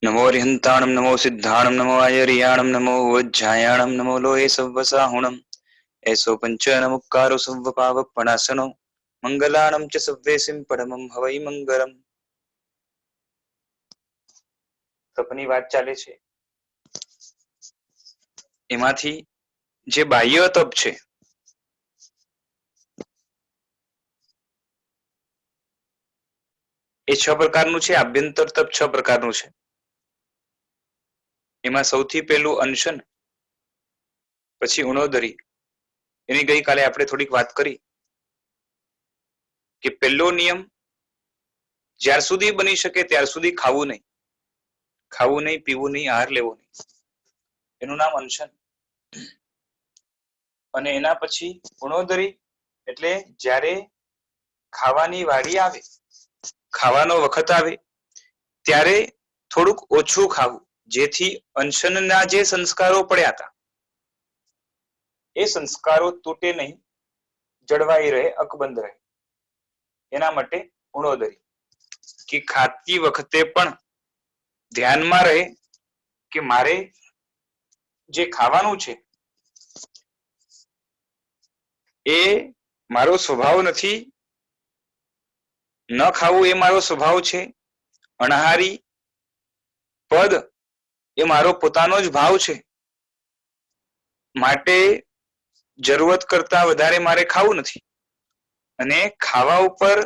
नमो अरिहंताणं नमो सिद्धाणं नमो आयर्याणं नमो वज्जायाणं नमो लोहे सव्वसाहुणम् ऐसो पंचनमुक्कारो सव्वपावपणासनो मंगलाणं च सव्वेसिं परमं हवै मंगलम्। તપની વાત ચાલે છે એમાંથી જે બાહ્ય તપ છે એ 6 પ્રકારનું છે। આભ્યંતર તપ 6 પ્રકારનું છે। એમાં સૌથી પહેલું અનશન, પછી ઉણોદરી। એની ગઈકાલે આપણે થોડીક વાત કરી કે પહેલો નિયમ જ્યાર સુધી બની શકે ત્યાર સુધી ખાવું નહીં, ખાવું નહીં, પીવું નહીં, આહાર લેવો નહીં, એનું નામ અનશન। અને એના પછી ઉણોદરી એટલે જ્યારે ખાવાની વારી આવે, ખાવાનો વખત આવે ત્યારે થોડુંક ઓછું ખાવું, જેથી અનશનના જે સંસ્કારો પડ્યા હતા એ સંસ્કારો તૂટે નહીં, જળવાઈ રહે, અકબંધ રહે, એના માટે ઉણોદરી। કે ખાતી વખતે પણ ધ્યાનમાં રહે કે મારે જે ખાવાનું છે એ મારો સ્વભાવ નથી, ન ખાવું એ મારો સ્વભાવ છે, અણહારી પદ એ મારો પોતાનો જ ભાવ છે, માટે જરૂરત કરતા વધારે મારે ખાવું નથી। અને ખાવા ઉપર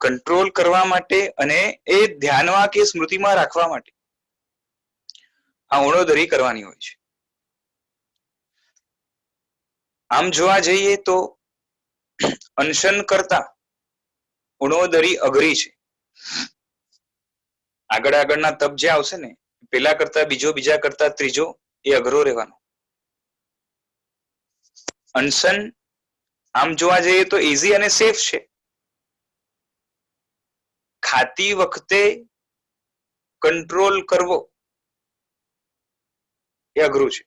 કંટ્રોલ કરવા માટે અને એ ધ્યાનમાં કે સ્મૃતિમાં રાખવા માટે આ ઉણોદરી કરવાની હોય છે। આમ જોવા જઈએ તો અનશન કરતા ઉણોદરી અઘરી છે। આગળના તપ જે આવશે ને પેલા કરતા બીજો, બીજા કરતા ત્રીજો એ અઘરો રહેવાનો। અનશન આમ જોવા જઈએ તો ઈઝી અને સેફ છે। ખાતી વખતે કંટ્રોલ કરવો એ અઘરું છે।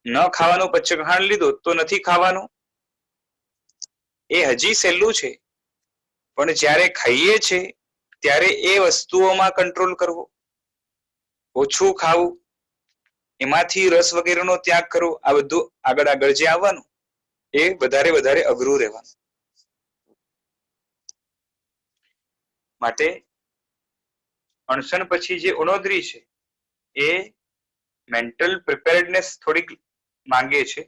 ન ખાવાનું પચખાણ લીધો તો નથી ખાવાનું એ હજી સહેલું છે, પણ જ્યારે ખાઈએ છે ત્યારે એ વસ્તુઓમાં કંટ્રોલ કરવો, ઓછું ખાવું, એમાંથી રસ વગેરેનો ત્યાગ કરવો, આ બધું આગળ જે આવવાનું એ વધારે અઘરું રહેવાનું। માટે અનશન પછી જે ઉણોદરી છે એ મેન્ટલ પ્રિપેર્ડનેસ થોડીક માંગે છે।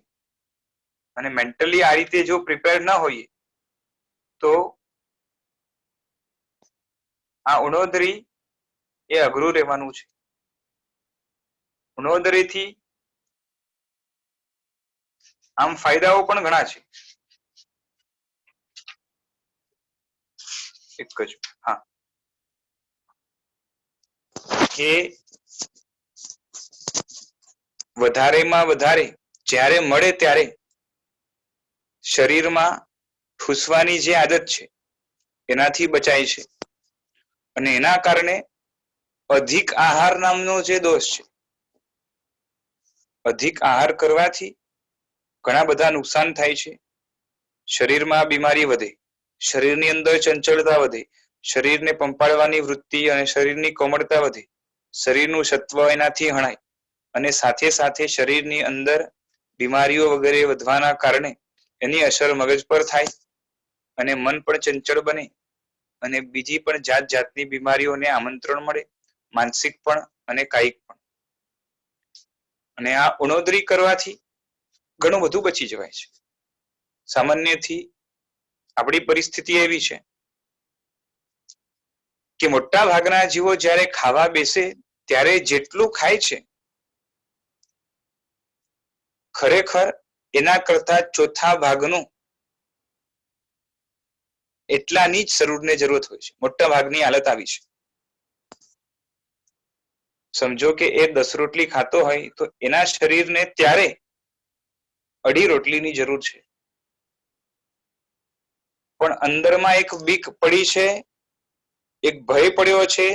અને મેન્ટલી આ રીતે જો પ્રિપેર ન હોઈએ તો આ ઉણોદરી એ અઘરું રહેવાનું છે। ઉણોદરીથી આમ ફાયદાઓ પણ ઘણા છે। એક જ હા કે વધારેમાં વધારે જ્યારે મળે ત્યારે શરીરમાં ઠૂસવાની જે આદત છે એનાથી બચાય છે। અને એના કારણે અધિક આહાર નામનો જે દોષ છે, અધિક આહાર કરવાથી ઘણા બધા નુકસાન થાય છે। શરીરમાં બીમારી વધે, શરીરની અંદર ચંચળતા વધે, શરીરને પંપાળવાની વૃત્તિ અને શરીરની કોમળતા વધે, શરીરનું સત્વ એનાથી હણાય, અને સાથે સાથે શરીરની અંદર બીમારીઓ વગેરે વધવાના કારણે એની અસર મગજ પર થાય અને મન પણ ચંચળ બને અને બીજી પણ જાત જાતની બીમારીઓને આમંત્રણ મળે, માનસિક પણ અને કાયિક પણ। અને આ ઉણોદરી કરવાથી ઘણું બધું બચી જવાય છે। સામાન્યથી આપણી પરિસ્થિતિ એવી છે કે મોટા ભાગના જીવો જ્યારે ખાવા બેસે ત્યારે જેટલું ખાય છે ખરેખર એના કરતા ચોથા ભાગનું એટલાની જ શરીરને જરૂરત હોય છે। મોટા ભાગની હાલત આવી છે। સમજો કે એ 10 રોટલી ખાતો હોય તો એના શરીરને ત્યારે 2.5 રોટલીની જરૂર છે, પણ અંદરમાં એક બીક પડી છે, એક ભય પડ્યો છે,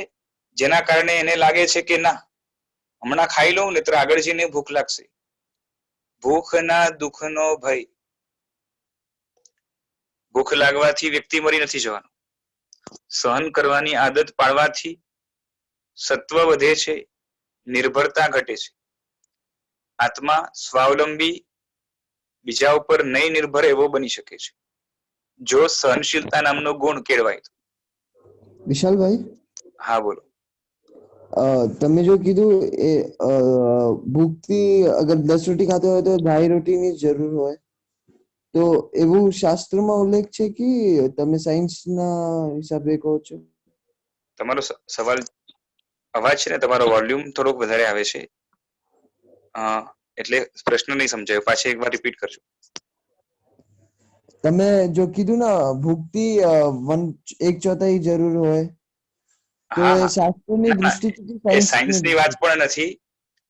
જેના કારણે એને લાગે છે કે ના હમણાં ખાઈ લઉં ને તો આગળ જઈને ભૂખ લાગશે। ભૂખના દુઃખનો ભય, ભૂખ લાગવાથી વ્યક્તિ મરી નથી જવાનો, સહન કરવાની આદત પાડવાથી સત્વ વધે છે, નિર્ભરતા ઘટે છે. આત્મા સ્વાવલંબી, બીજા ઉપર નહીં નિર્ભર એવો બની શકે છે જો સહનશીલતા નામનો ગુણ કેળવાય. વિશાલભાઈ, હા બોલો. તમે જો કીધું એ ભૂખથી અગર 10 રોટી ખાતો હોય તો 2.5 રોટીની જરૂર હોય, તો એવું શાસ્ત્રમાં ઉલ્લેખ છે કે તમે સાયન્સના હિસાબે કહો છો? તમારો સવાલ, અવાજ છે ને તમારો વોલ્યુમ થોડોક વધારે આવે છે, એટલે પ્રશ્ન નહીં સમજાયો, પાછી એકવાર રિપીટ કરજો. તમે જો કીધું ને ભૂખથી 1/4 જરૂર હોય, તો હા એ હા, શાસ્ત્રની ના દૃષ્ટિથી એ સાયન્સની વાત પણ નથી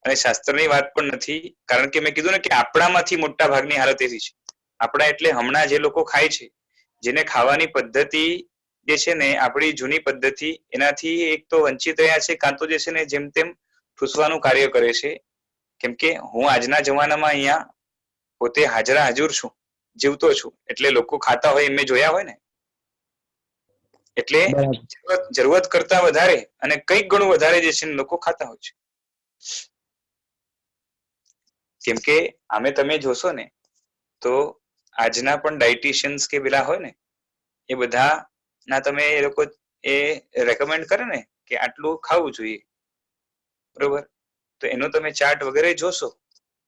અને શાસ્ત્રની વાત પણ નથી, કારણ કે મેં કીધું ને કે આપણામાંથી મોટા ભાગની હાલત એવી છે. આપણા એટલે હમણાં જે લોકો ખાય છે, જેને ખાવાની પદ્ધતિ જે છે ને આપણી જૂની પદ્ધતિ, એનાથી એક તો વંચિત રહ્યા છે, કાં તો જે છે ને જેમ તેમ ઠૂસવાનું કાર્ય કરે છે. કેમ કે હું આજના જમાનામાં અહીંયા પોતે હાજરા હજુર છું, જીવતો છું, એટલે લોકો ખાતા હોય એમ જોયા હોય ને, એટલે જરૂરત કરતા વધારે અને કંઈક ઘણું વધારે જે છે લોકો ખાતા હોય છે. કેમ કે આમે તમે જોશો ને તો આજના પણ ડાયટિશિયન્સ કે પેલા હોય ને, એ બધા ના તમે એ લોકો એ રેકમેન્ડ કરે ને કે આટલું ખાવું જોઈએ, બરોબર? તો એનો તમે ચાર્ટ વગેરે જોશો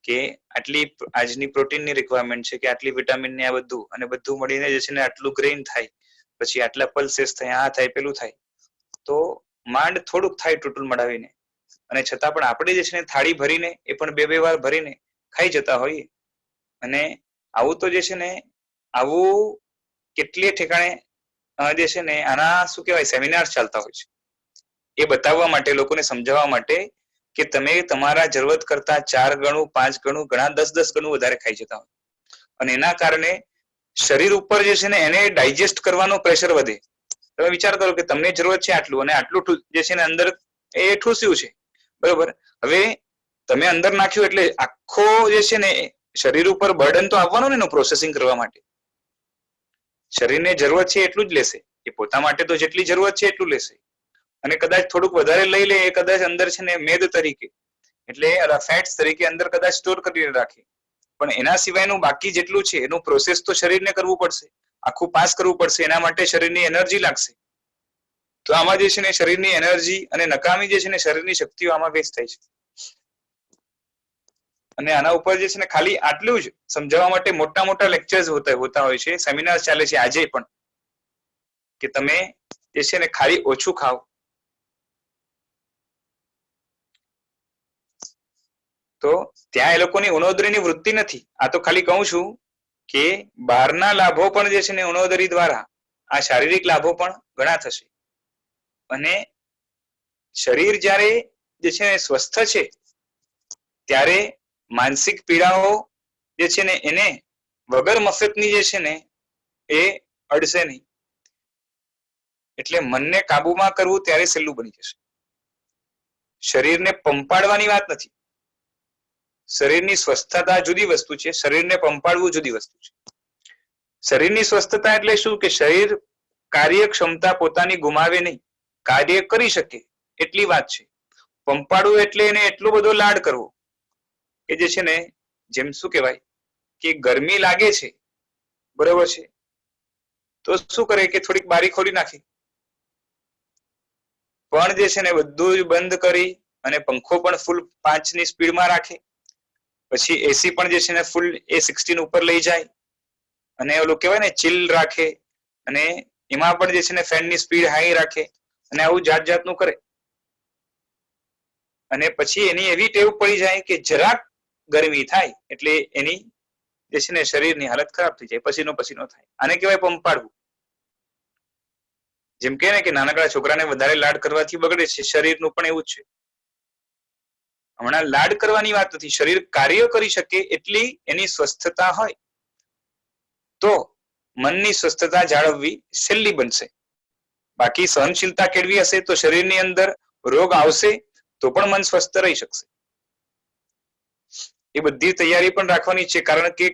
કે આટલી આજની પ્રોટીનની રિક્વાયરમેન્ટ છે, કે આટલી વિટામિનની, આ બધું અને બધું મળીને જે છે ને આટલું ગ્રેઇન થાય, પછી આટલા પલ્सेस થાય, આ થાય પેલું થાય, તો માંડ થોડુંક થાય ટૂટુલ મડાવીને, અને છતાં પણ આપણે જે છે ને થાળી ભરીને, એ પણ 2-2 વાર ભરીને ખાઈ જતા હોઈએ. અને આવું તો જે છે ને આવું કેટલી ઠેકાણે જે છે ને આના શું કહેવાય સેમિનાર ચાલતા હોય છે, એ બતાવવા માટે, લોકોને સમજાવવા માટે કે તમે તમારા જરૂરત કરતા 4 ગણું, 5 ગણું, ઘણા 10-10 ગણું વધારે ખાઈ જતા હોય, અને એના કારણે શરીર ઉપર જે છે ને એને ડાયજેસ્ટ કરવાનો પ્રેશર વધે. તમે વિચાર કરો કે તમને જરૂરત છે આટલું, અને આટલું જે છે ને અંદર એ ઠૂસ્યું છે, બરોબર? હવે તમે અંદર નાખ્યું એટલે આખો જે છે ને શરીર ઉપર બર્ડન તો આવવાનું ને એનું પ્રોસેસિંગ કરવા માટે. શરીરને જરૂરત છે એટલું જ લેશે, એ પોતા માટે તો જેટલી જરૂરત છે એટલું લેશે, અને કદાચ થોડુંક વધારે લઈ લે, એ કદાચ અંદર છે ને મેદ તરીકે, એટલે ફેટ્સ તરીકે અંદર કદાચ સ્ટોર કરીને રાખે, પણ એના સિવાયનું બાકી જેટલું છે એનું પ્રોસેસ તો શરીરને કરવું પડશે, આખું પાસ કરવું પડશે, એના માટે શરીરની એનર્જી લાગશે. તો આમાં જે છે ને શરીરની એનર્જી અને નકામી જે છે ને શરીરની શક્તિઓ આમાં વેસ્ટ થાય છે. અને આના ઉપર જે છે ને ખાલી આટલું જ સમજાવવા માટે મોટા મોટા લેક્ચર્સ હોતા હોય છે, સેમિનાર ચાલે છે આજે પણ, કે તમે જે છે ને ખાલી ઓછું ખાઓ. તો ત્યાં એ લોકોની ઉણોદરીની વૃત્તિ નથી. આ તો ખાલી કહું છું કે બહારના લાભો પણ જે છે ને ઉણોદરી દ્વારા આ શારીરિક લાભો પણ ઘણા થશે. અને શરીર જ્યારે જે છે સ્વસ્થ છે ત્યારે માનસિક પીડાઓ જે છે ને એને વગર મફતની જે છે ને એ અડશે નહીં. એટલે મનને કાબુમાં કરવું ત્યારે સહેલું બની જશે. શરીરને પંપાડવાની વાત નથી. શરીરની સ્વસ્થતા જુદી વસ્તુ છે, શરીરને પંપાડવું જુદી વસ્તુ છે. શરીરની સ્વસ્થતા એટલે શું? કે શરીર કાર્યક્ષમતા પોતાની ગુમાવે નહીં, કાર્ય કરી શકે એટલી વાત છે. પંપાડવું એટલે એને એટલો બધો લાડ કરવો કે જે છે ને જેમ શું કહેવાય કે ગરમી લાગે છે, બરોબર છે, તો શું કરે કે થોડીક બારી ખોલી નાખે, પણ જે છે ને બધું જ બંધ કરી અને પંખો પણ ફૂલ 5 ની સ્પીડમાં રાખે, પછી એસી પણ જે છે ને ફૂલ A16 ઉપર લઈ જાય, અને ઓલું કહેવાય ને ચીલ રાખે, અને એમાં પણ જે છે ને ફેનની સ્પીડ હાઈ રાખે, અને આવું જાત જાતનું કરે. અને પછી એની એવી ટેવ પડી જાય કે જરાક ગરમી થાય એટલે એની જે છે ને શરીરની હાલત ખરાબ થઈ જાય, પસીનો પસીનો થાય. આને કહેવાય પંપાડવું. જેમ કે ને કે નાનકડા છોકરાને વધારે લાડ કરવાથી બગડે છે, શરીરનું પણ એવું જ છે. હમણાં લાડ કરવાની વાત નથી, શરીર કાર્ય કરી શકે એટલી એની સ્વસ્થતા હોય તો મનની સ્વસ્થતા જાળવવી સહેલી બનશે. બાકી સહનશીલતા કેળવી હશે તો શરીરની અંદર રોગ આવશે તો પણ મન સ્વસ્થ રહી શકશે. એ બધી તૈયારી પણ રાખવાની છે, કારણ કે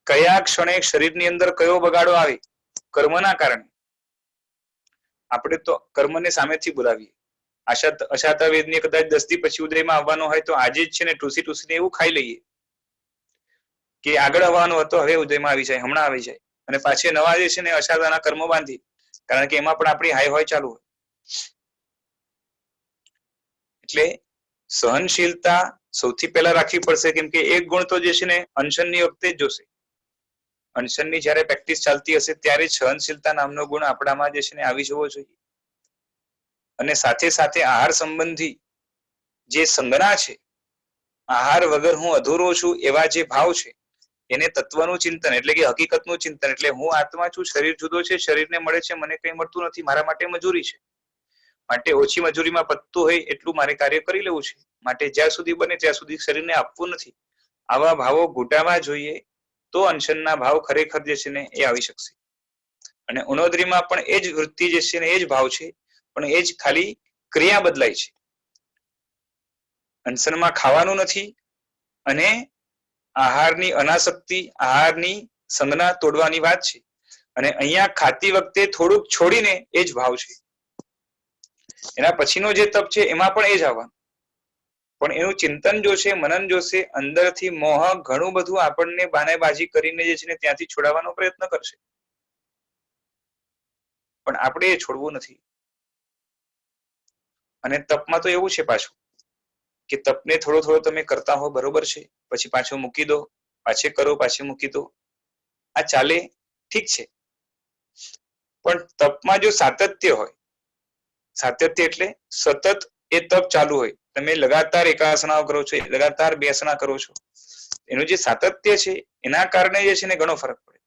કયા ક્ષણે શરીરની અંદર કયો બગાડો આવે કર્મના કારણે. આપણે તો કર્મને સામેથી બોલાવીએ, અશાતા વેદની કદાચ 10 થી પછી ઉદયમાં આવવાનો હોય તો આજે જ છે ને ટૂસીને એવું ખાઈ લઈએ કે આગળ આવવાનો હતો હવે ઉદયમાં આવી જાય, હમણાં આવી જાય, અને પાછી નવા જે છે ને અશાતાના કર્મો બાંધી, કારણ કે એમાં પણ આપણી હાય હોય ચાલુ હોય. એટલે સહનશીલતા સૌથી પહેલા રાખવી પડશે, કેમ કે એક ગુણ તો જે છે ને અનશનની વખતે જ જોશે. અનશનની જયારે પ્રેક્ટિસ ચાલતી હશે ત્યારે જ સહનશીલતા નામનો ગુણ આપણામાં જે છે ને આવી જવો જોઈએ. અને સાથે સાથે આહાર સંબંધી જે સંજ્ઞા છે, આહાર વગર હું અધૂરો છું એવા જે ભાવ છે, એને તત્વનું ચિંતન એટલે કે હકીકતનું ચિંતન, એટલે હું આત્મા છું, શરીર જુદો છે, શરીરને મળે છે, મને કંઈ મળતું નથી, મારા માટે મજૂરી છે, માટે ઓછી મજૂરીમાં પતતું હોય એટલું મારે કાર્ય કરી લેવું છે, માટે જ્યાં સુધી બને ત્યાં સુધી શરીરને આપવું નથી. આવા ભાવો ઘૂંટાવા જોઈએ તો અનશનના ભાવ ખરેખર જે છે ને એ આવી શકશે. અને ઉનોદરીમાં પણ એ જ વૃત્તિ જે છે ને એ જ ભાવ છે, પણ એ જ ખાલી ક્રિયા બદલાય છે. અનશનમાં ખાવાનું નથી અને આહારની અનાસક્તિ, આહારની સંજ્ઞા તોડવાની વાત છે, અને અહીંયા ખાતી વખતે થોડુંક છોડીને એ જ ભાવ છે. એના પછીનો જે તપ છે એમાં પણ એ જ આવવાનું, પણ એનું ચિંતન જોશે, મનન જોશે, અંદરથી મોહ ઘણું બધું આપણને બાનેબાજી કરીને જે છે ને ત્યાંથી છોડાવવાનો પ્રયત્ન કરશે, પણ આપણે એ છોડવું નથી. અને તપમાં તો એવું છે પાછું કે તપને થોડો થોડો તમે કરતા હો બરોબર છે, પછી પાછો મૂકી દો, પાછે કરો, પાછી મૂકી દો, આ ચાલે, ઠીક છે. પણ તપમાં જો સાતત્ય હોય, સાતત્ય એટલે સતત એ તપ ચાલુ હોય, તમે લગાતાર એકાસના કરો છો, લગાતાર બેસના કરો છો, એનું જે સાતત્ય છે એના કારણે જે છે ને ઘણો ફરક પડે.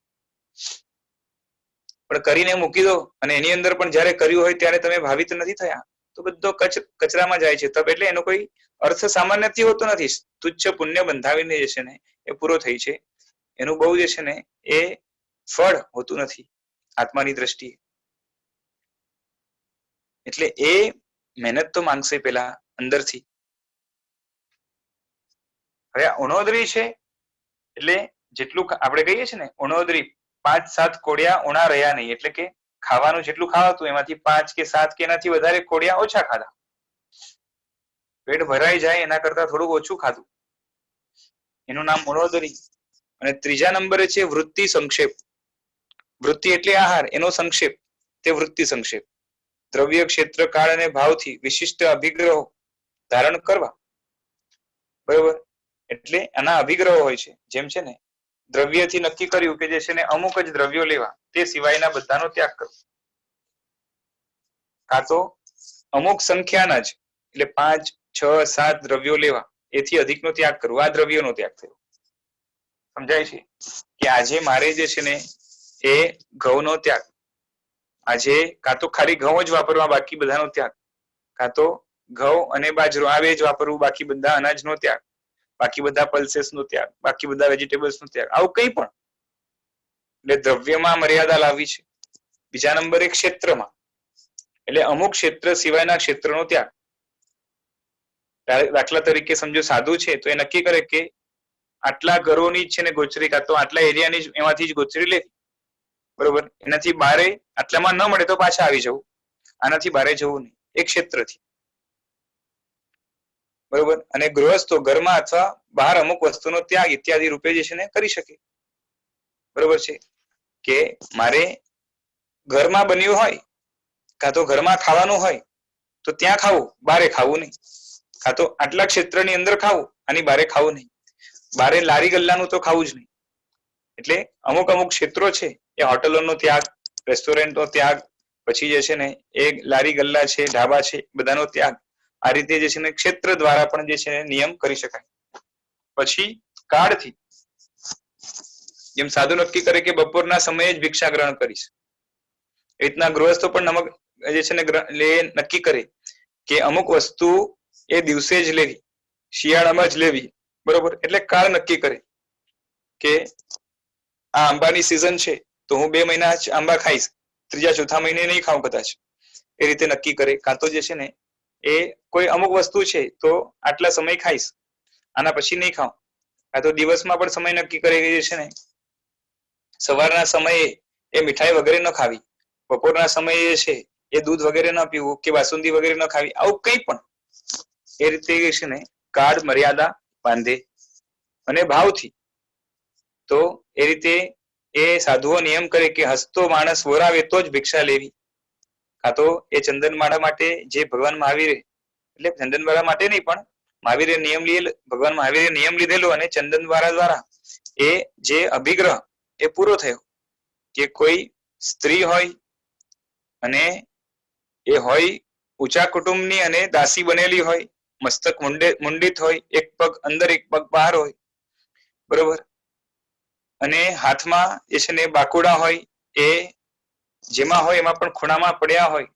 પણ કરીને મૂકી દો અને એની અંદર પણ જયારે કર્યું હોય ત્યારે તમે ભાવિત નથી થયા તો બધો કચરામાં જાય છે તપ, એટલે એનો કોઈ અર્થ સામાન્યથી હોતો નથી. તુચ્છ પુણ્ય બંધાવીને જે છે ને એ પૂરો થઈ છે, એનું બહુ જે છે ને એ ફળ હોતું નથી આત્માની દ્રષ્ટિએ. એટલે એ મહેનત તો માંગશે પેલા અંદરથી. હવે ઉણોદરી છે એટલે જેટલું આપણે કહીએ છીએ ને ઉણોદરી 5-7 કોડિયા ઉણા રહ્યા નહીં, એટલે કે ખાવાનું જેટલું ખાવાતું એમાંથી 5 કે 7 કે એનાથી વધારે કોડિયા ઓછા ખાધા, પેટ ભરાઈ જાય એના કરતા થોડું ઓછું ખાધું, એનું નામ ઉણોદરી. અને ત્રીજા નંબરે છે વૃત્તિ સંક્ષેપ. વૃત્તિ એટલે આહાર, એનો સંક્ષેપ તે વૃત્તિ સંક્ષેપ. દ્રવ્ય, ક્ષેત્ર, કાળ અને ભાવથી વિશિષ્ટ અભિગ્રહો ધારણ કરવા, બરોબર. એટલે આના અભિગ્રહો હોય છે, જેમ છે ને દ્રવ્યથી નક્કી કર્યું કે જે છે ને અમુક જ દ્રવ્યો લેવા, તે સિવાયના બધાનો ત્યાગ કરવો, કાં તો અમુક સંખ્યાના જ એટલે 5, 6, 7 દ્રવ્યો લેવા, એથી અધિકનો ત્યાગ કરવો, આ દ્રવ્યોનો ત્યાગ થયો. સમજાય છે કે આજે મારે જે છે ને એ ઘઉંનો ત્યાગ, આજે કાં તો ખાલી ઘઉં જ વાપરવા, બાકી બધાનો ત્યાગ, કાં તો ઘઉં અને બાજરો આ બે જ વાપરવું, બાકી બધા અનાજનો ત્યાગ, બાકી બધા પલ્સેસ નો ત્યાગ, બાકી બધા વેજીટેબલ્સ નો ત્યાગ, આવું કંઈ પણ. એટલે દ્રવ્યમાં મર્યાદા લાવવી છે. બીજા નંબરે ક્ષેત્રમાં, એટલે અમુક ક્ષેત્ર સિવાયના ક્ષેત્રનો ત્યાગ. દાખલા તરીકે સમજો સાધુ છે તો એ નક્કી કરે કે આટલા ઘરોની જ છે ને ગોચરી, કાં તો આટલા એરિયાની એમાંથી જ ગોચરી લે, બરોબર. એનાથી બારે આટલામાં ન મળે તો પાછા આવી જવું, આનાથી બારે જવું નહીં, એક ક્ષેત્રથી, બરોબર. અને ગૃહસ્થો ઘરમાં અથવા બહાર અમુક વસ્તુનો ત્યાગ ઇત્યાદિ રૂપે જે છે ને કરી શકે, બરોબર છે. કે મારે ઘરમાં બન્યું હોય, કાં તો ઘરમાં ખાવાનું હોય તો ત્યાં ખાવું, બારે ખાવું નહીં, કાં તો આટલા ક્ષેત્રની અંદર ખાવું, આની બારે ખાવું નહીં, બારે લારી ગલ્લાનું તો ખાવું જ નહીં. એટલે અમુક અમુક ક્ષેત્રો છે એ હોટલોનો ત્યાગ, રેસ્ટોરન્ટનો ત્યાગ, પછી જે છે ને એ લારી ગલ્લા છે, ઢાબા છે, બધાનો ત્યાગ. આ રીતે જે છે ને ક્ષેત્ર દ્વારા પણ જે છે નિયમ કરી શકાય. પછી કાળથી, જેમ સાધુ નક્કી કરે કે બપોરના સમયે જ ભિક્ષા ગ્રહણ કરીશ, એ રીતના ગૃહસ્થો પણ નમક જે છે ને નક્કી કરે કે અમુક વસ્તુ એ દિવસે જ લેવી, શિયાળામાં જ લેવી, બરોબર. એટલે કાળ નક્કી કરે કે આ આંબાની સિઝન છે તો હું 2 મહિના જ આંબા ખાઈશ, ત્રીજા ચોથા મહિને નહીં ખાઉં કદાચ, એ રીતે નક્કી કરે. કાં તો જે છે ને એ કોઈ અમુક વસ્તુ છે તો આટલા સમય ખાઈશ, આના પછી નહીં ખાઉં. કાં તો દિવસમાં પણ સમય નક્કી કરે કે જે છે ને સવારના સમયે એ મીઠાઈ વગેરે ન ખાવી, બપોરના સમયે છે એ દૂધ વગેરે ન પીવું કે બાસુંદી વગેરે ન ખાવી, આવું કંઈ પણ એ રીતે છે ને કાળ મર્યાદા બાંધે અને ભાવથી. તો એ રીતે એ સાધુઓ નિયમ કરે કે હસતો માણસ વોરાવે તો જ ભિક્ષા લેવી. કાં તો એ ચંદનમાળા માટે જે ભગવાન મહાવીરે, એટલે ચંદનમાળા માટે નહીં પણ ભગવાન મહાવીરે નિયમ લીધેલો અને ચંદનવાળા દ્વારા એ જે અભિગ્રહ એ પૂરો થયો કે કોઈ સ્ત્રી હોય અને એ હોય ઊંચા કુટુંબની અને દાસી બનેલી હોય, મસ્તક મુંડિત હોય, એક પગ અંદર એક પગ બહાર હોય, બરોબર, અને હાથમાં જે છે ને બાકુડા હોય, એ જેમાં હોય એમાં પણ ખૂણામાં પડ્યા હોય,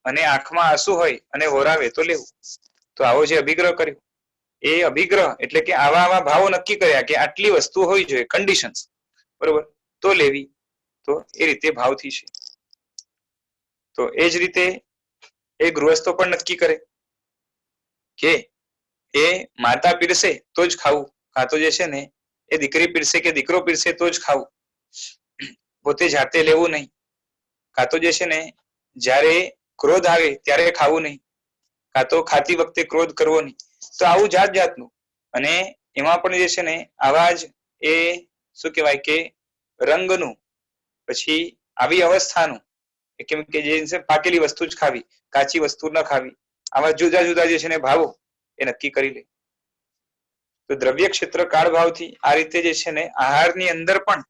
અને આંખમાં આંસુ હોય અને વોરાવે તો લેવું. તો આવો જે અભિગ્રહ કર્યો એ અભિગ્રહ એટલે કે આવા ભાવો નક્કી કર્યા કે આટલી વસ્તુ હોવી જોઈએ, કન્ડિશન્સ, બરોબર, તો લેવી. તો એ રીતે ભાવથી છે. તો એ જ રીતે એ ગૃહસ્થો પણ નક્કી કરે કે એ માતા પીરસે તો જ ખાવું, કાં તો જે છે ને એ દીકરી પીરસે કે દીકરો પીરસે તો જ ખાવું, પોતે જાતે લેવું નહીં. કાં તો જે છે ને જ્યારે ક્રોધ આવે ત્યારે ખાવું નહીં, કાં તો ખાતી વખતે ક્રોધ કરવો નહીં. તો આવું જાત જાતનું, અને એમાં પણ જે છે ને આવા જ એ શું કહેવાય કે રંગનું, પછી આવી અવસ્થાનું, કેમ કે જે પાકેલી વસ્તુ જ ખાવી, કાચી વસ્તુ ન ખાવી, આવા જુદા જુદા જે છે ને ભાવો એ નક્કી કરી લે. તો દ્રવ્ય ક્ષેત્ર કાળ ભાવથી આ રીતે જે છે ને આહારની અંદર પણ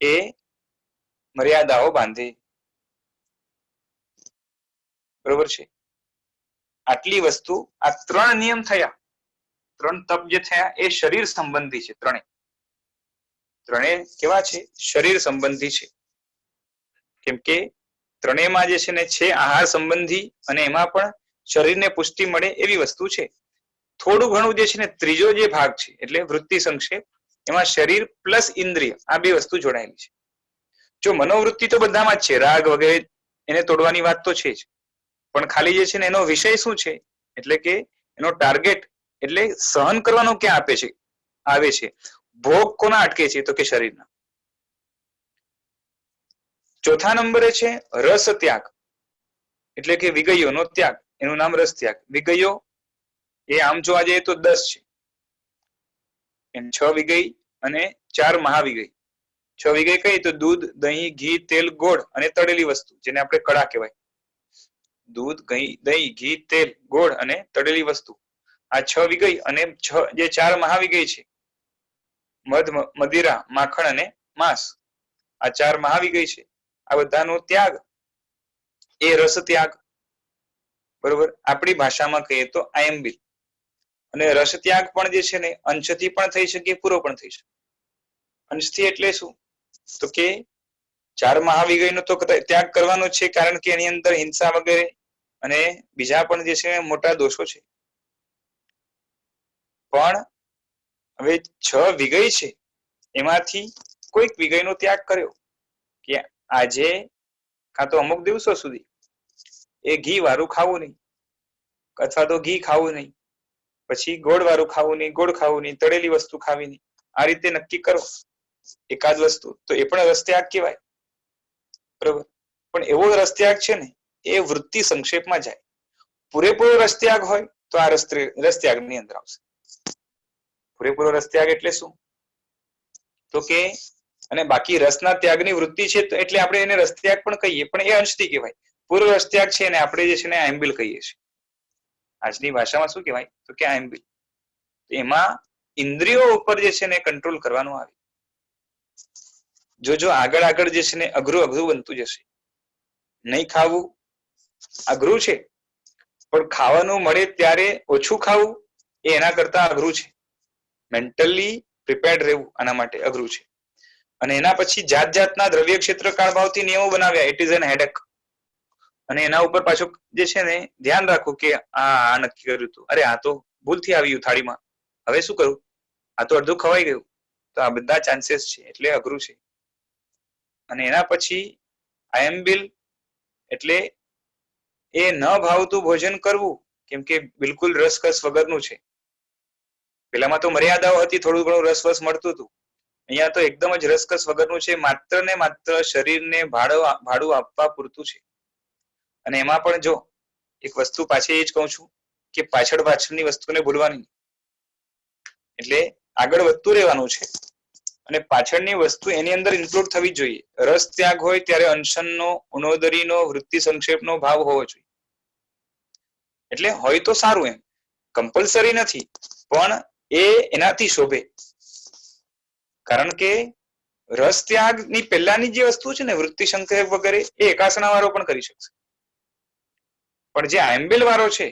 એ મર્યાદાઓ બાંધે, બરોબર છે. આટલી વસ્તુ, આ 3 નિયમ થયા, 3 તપ જે થયા એ શરીર સંબંધી છે. ત્રણે કેવા છે? શરીર સંબંધી છે. કેમ કે ત્રણેયમાં જે છે ને છે આહાર સંબંધી, અને એમાં પણ શરીરને પુષ્ટિ મળે એવી વસ્તુ છે. થોડું ઘણું જે છે ને ત્રીજો જે ભાગ છે એટલે વૃત્તિ સંક્ષેપ, એમાં શરીર પ્લસ ઇન્દ્રિય આ બે વસ્તુ જોડાયેલી છે. જો મનોવૃત્તિ તો બધામાં જ છે, રાગ વગેરે એને તોડવાની વાત તો છે જ, પણ ખાલી જે છે ને એનો વિષય શું છે, એટલે કે એનો ટાર્ગેટ એટલે સહન કરવાનો ક્યાં આવે છે, ભોગ કોના અટકે છે, તો કે શરીરના. ચોથા નંબરે છે રસ ત્યાગ, એટલે કે વિગયોનો ત્યાગ, એનું નામ રસ ત્યાગ. વિગયો એ આમ જોવા જઈએ તો 10 છે, એમ 6 વિગય અને 4 મહાવિગય. 6 વિગય કઈ તો દૂધ, દહીં, ઘી, તેલ, ગોળ અને તળેલી વસ્તુ, જેને આપણે કડા કહેવાય. દૂધ, દહીં, ઘી, તેલ, ગોળ અને તળેલી વસ્તુ, આ 6 વિગય. અને જે 4 મહાવિગય છે, મધ, મદિરા, માખણ અને માંસ, આ 4 મહાવિગય છે. આ બધાનો ત્યાગ એ રસ ત્યાગ, બરોબર. આપણી ભાષામાં કહીએ તો આયંબિલ. અને રસ ત્યાગ પણ જે છે ને અંશથી પણ થઈ શકે, પૂરો પણ થઈ શકે. અંશથી એટલે શું, તો કે 4 મહાવિગયનો તો ત્યાગ કરવાનો છે, કારણ કે એની અંદર હિંસા વગેરે અને બીજા પણ જે છે મોટા દોષો છે. પણ હવે 6 વિગય છે, એમાંથી કોઈક વિગયનો ત્યાગ કર્યો કે આજે કાં તો અમુક દિવસો સુધી એ ઘી વાળું ખાવું નહીં, અથવા તો ઘી ખાવું નહીં, પછી ગોળ વાળું ખાવું નહીં, ગોળ ખાવું નહીં, તળેલી વસ્તુ ખાવી નહીં, આ રીતે નક્કી કરો એકાદ વસ્તુ, તો એ પણ રસ ત્યાગ કહેવાય, બરોબર. પણ એવો રસ ત્યાગ છે ને એ વૃત્તિ સંક્ષેપમાં જાય. પૂરેપૂરો રસ ત્યાગ હોય તો આ રસ ત્યાગ ની અંદર આવશે. પૂરેપૂરો રસ ત્યાગ એટલે શું, તો કે અને બાકી રસના ત્યાગની વૃત્તિ છે એટલે આપણે એને રસ ત્યાગ પણ કહીએ, પણ એ અંશથી કહેવાય. પૂરો રસ ત્યાગ છે ને આપણે જે છે ને આયંબિલ કહીએ છીએ. આજની ભાષામાં શું કહેવાય, તો કે આયંબિલ. એમાં ઇન્દ્રિયો ઉપર જે છે ને કંટ્રોલ કરવાનું આવે. જો આગળ જે છે ને અઘરું બનતું જશે. નહીં ખાવું અઘરું છે, પણ ખાવાનું મળે ત્યારે ઓછું ખાવું એ એના કરતા અઘરું છે. મેન્ટલી પ્રિપેર્ડ રહેવું આના માટે અઘરું છે. અને એના પછી જાત જાતના દ્રવ્ય ક્ષેત્ર કાળભાવથી નિયમો બનાવ્યા, ઇટ ઇઝ એન હેડેક. અને એના ઉપર પાછું જે છે ને ધ્યાન રાખવું કે આ નક્કી કર્યું હતું, અરે આ તો ભૂલથી આવ્યું થાળીમાં, હવે શું કરું, આ તો અડધું ખવાઈ ગયું. તો આ બધા ચાન્સીસ છે, એટલે અઘરું છે. અને એના પછી આયંબિલ એટલે એ ન ભાવતું ભોજન કરવું, કેમ કે બિલકુલ રસકસ વગરનું છે. પેલામાં તો મર્યાદાઓ હતી, થોડું ઘણું રસવસ મળતું હતું. અહીંયા તો એકદમ જ રસકસ વગરનું છે, માત્ર ને માત્ર શરીરને ભાડું આપવા પૂરતું છે. અને એમાં પણ જો એક વસ્તુ પાછી એ જ કહું છું કે પાછળની વસ્તુને ભૂલવાની, એટલે આગળ વધતું રહેવાનું છે અને પાછળની વસ્તુ એની અંદર ઇન્ક્લુડ થવી જોઈએ. રસ ત્યાગ હોય ત્યારે અનશનનો, ઉણોદરીનો, વૃત્તિ સંક્ષેપનો ભાવ હોવો જોઈએ. એટલે હોય તો સારું, એમ કમ્પલસરી નથી, પણ એ એનાથી શોભે. કારણ કે રસ ત્યાગની પહેલાની જે વસ્તુ છે ને, વૃત્તિ સંક્ષેપ વગેરે, એ એકાસના વાળો પણ કરી શકશે. પણ જે આયંબિલ વાળો છે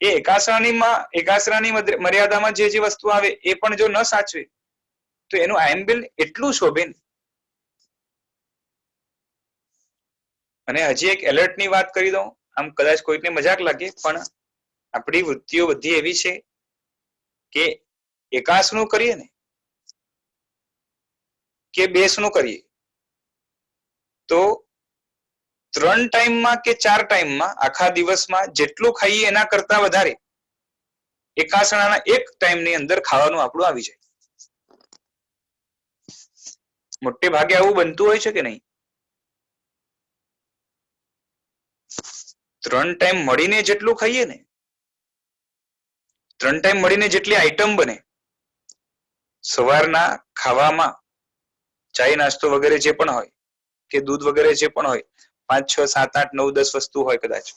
એ એકાસરાની મર્યાદામાં જે વસ્તુ આવે એ પણ જો ન સાચવે તો એનું આયંબિલ એટલું શોભે ને. અને હજી એક એલર્ટની વાત કરી દઉં, આમ કદાચ કોઈને મજાક લાગે, પણ આપણી વૃત્તિઓ બધી એવી છે કે એકાસનું કરીએ ને કે 2 કરીએ તો 3 ટાઈમમાં કે 4 ટાઈમમાં આખા દિવસમાં જેટલું ખાઈએ એના કરતા વધારે એકાસણાના 1 ટાઈમની અંદર ખાવાનું આપણું આવી જાય. મોટે ભાગે આવું બનતું હોય છે કે નહીં? 3 ટાઈમ મળીને જેટલું ખાઈએ ને, 3 ટાઈમ મળીને જેટલી આઈટમ બને સવારના ખાવામાં, ચાય નાસ્તો વગેરે જે પણ હોય કે દૂધ વગેરે જે પણ હોય, 5, 6, 7, 8, 9, 10 વસ્તુ હોય કદાચ.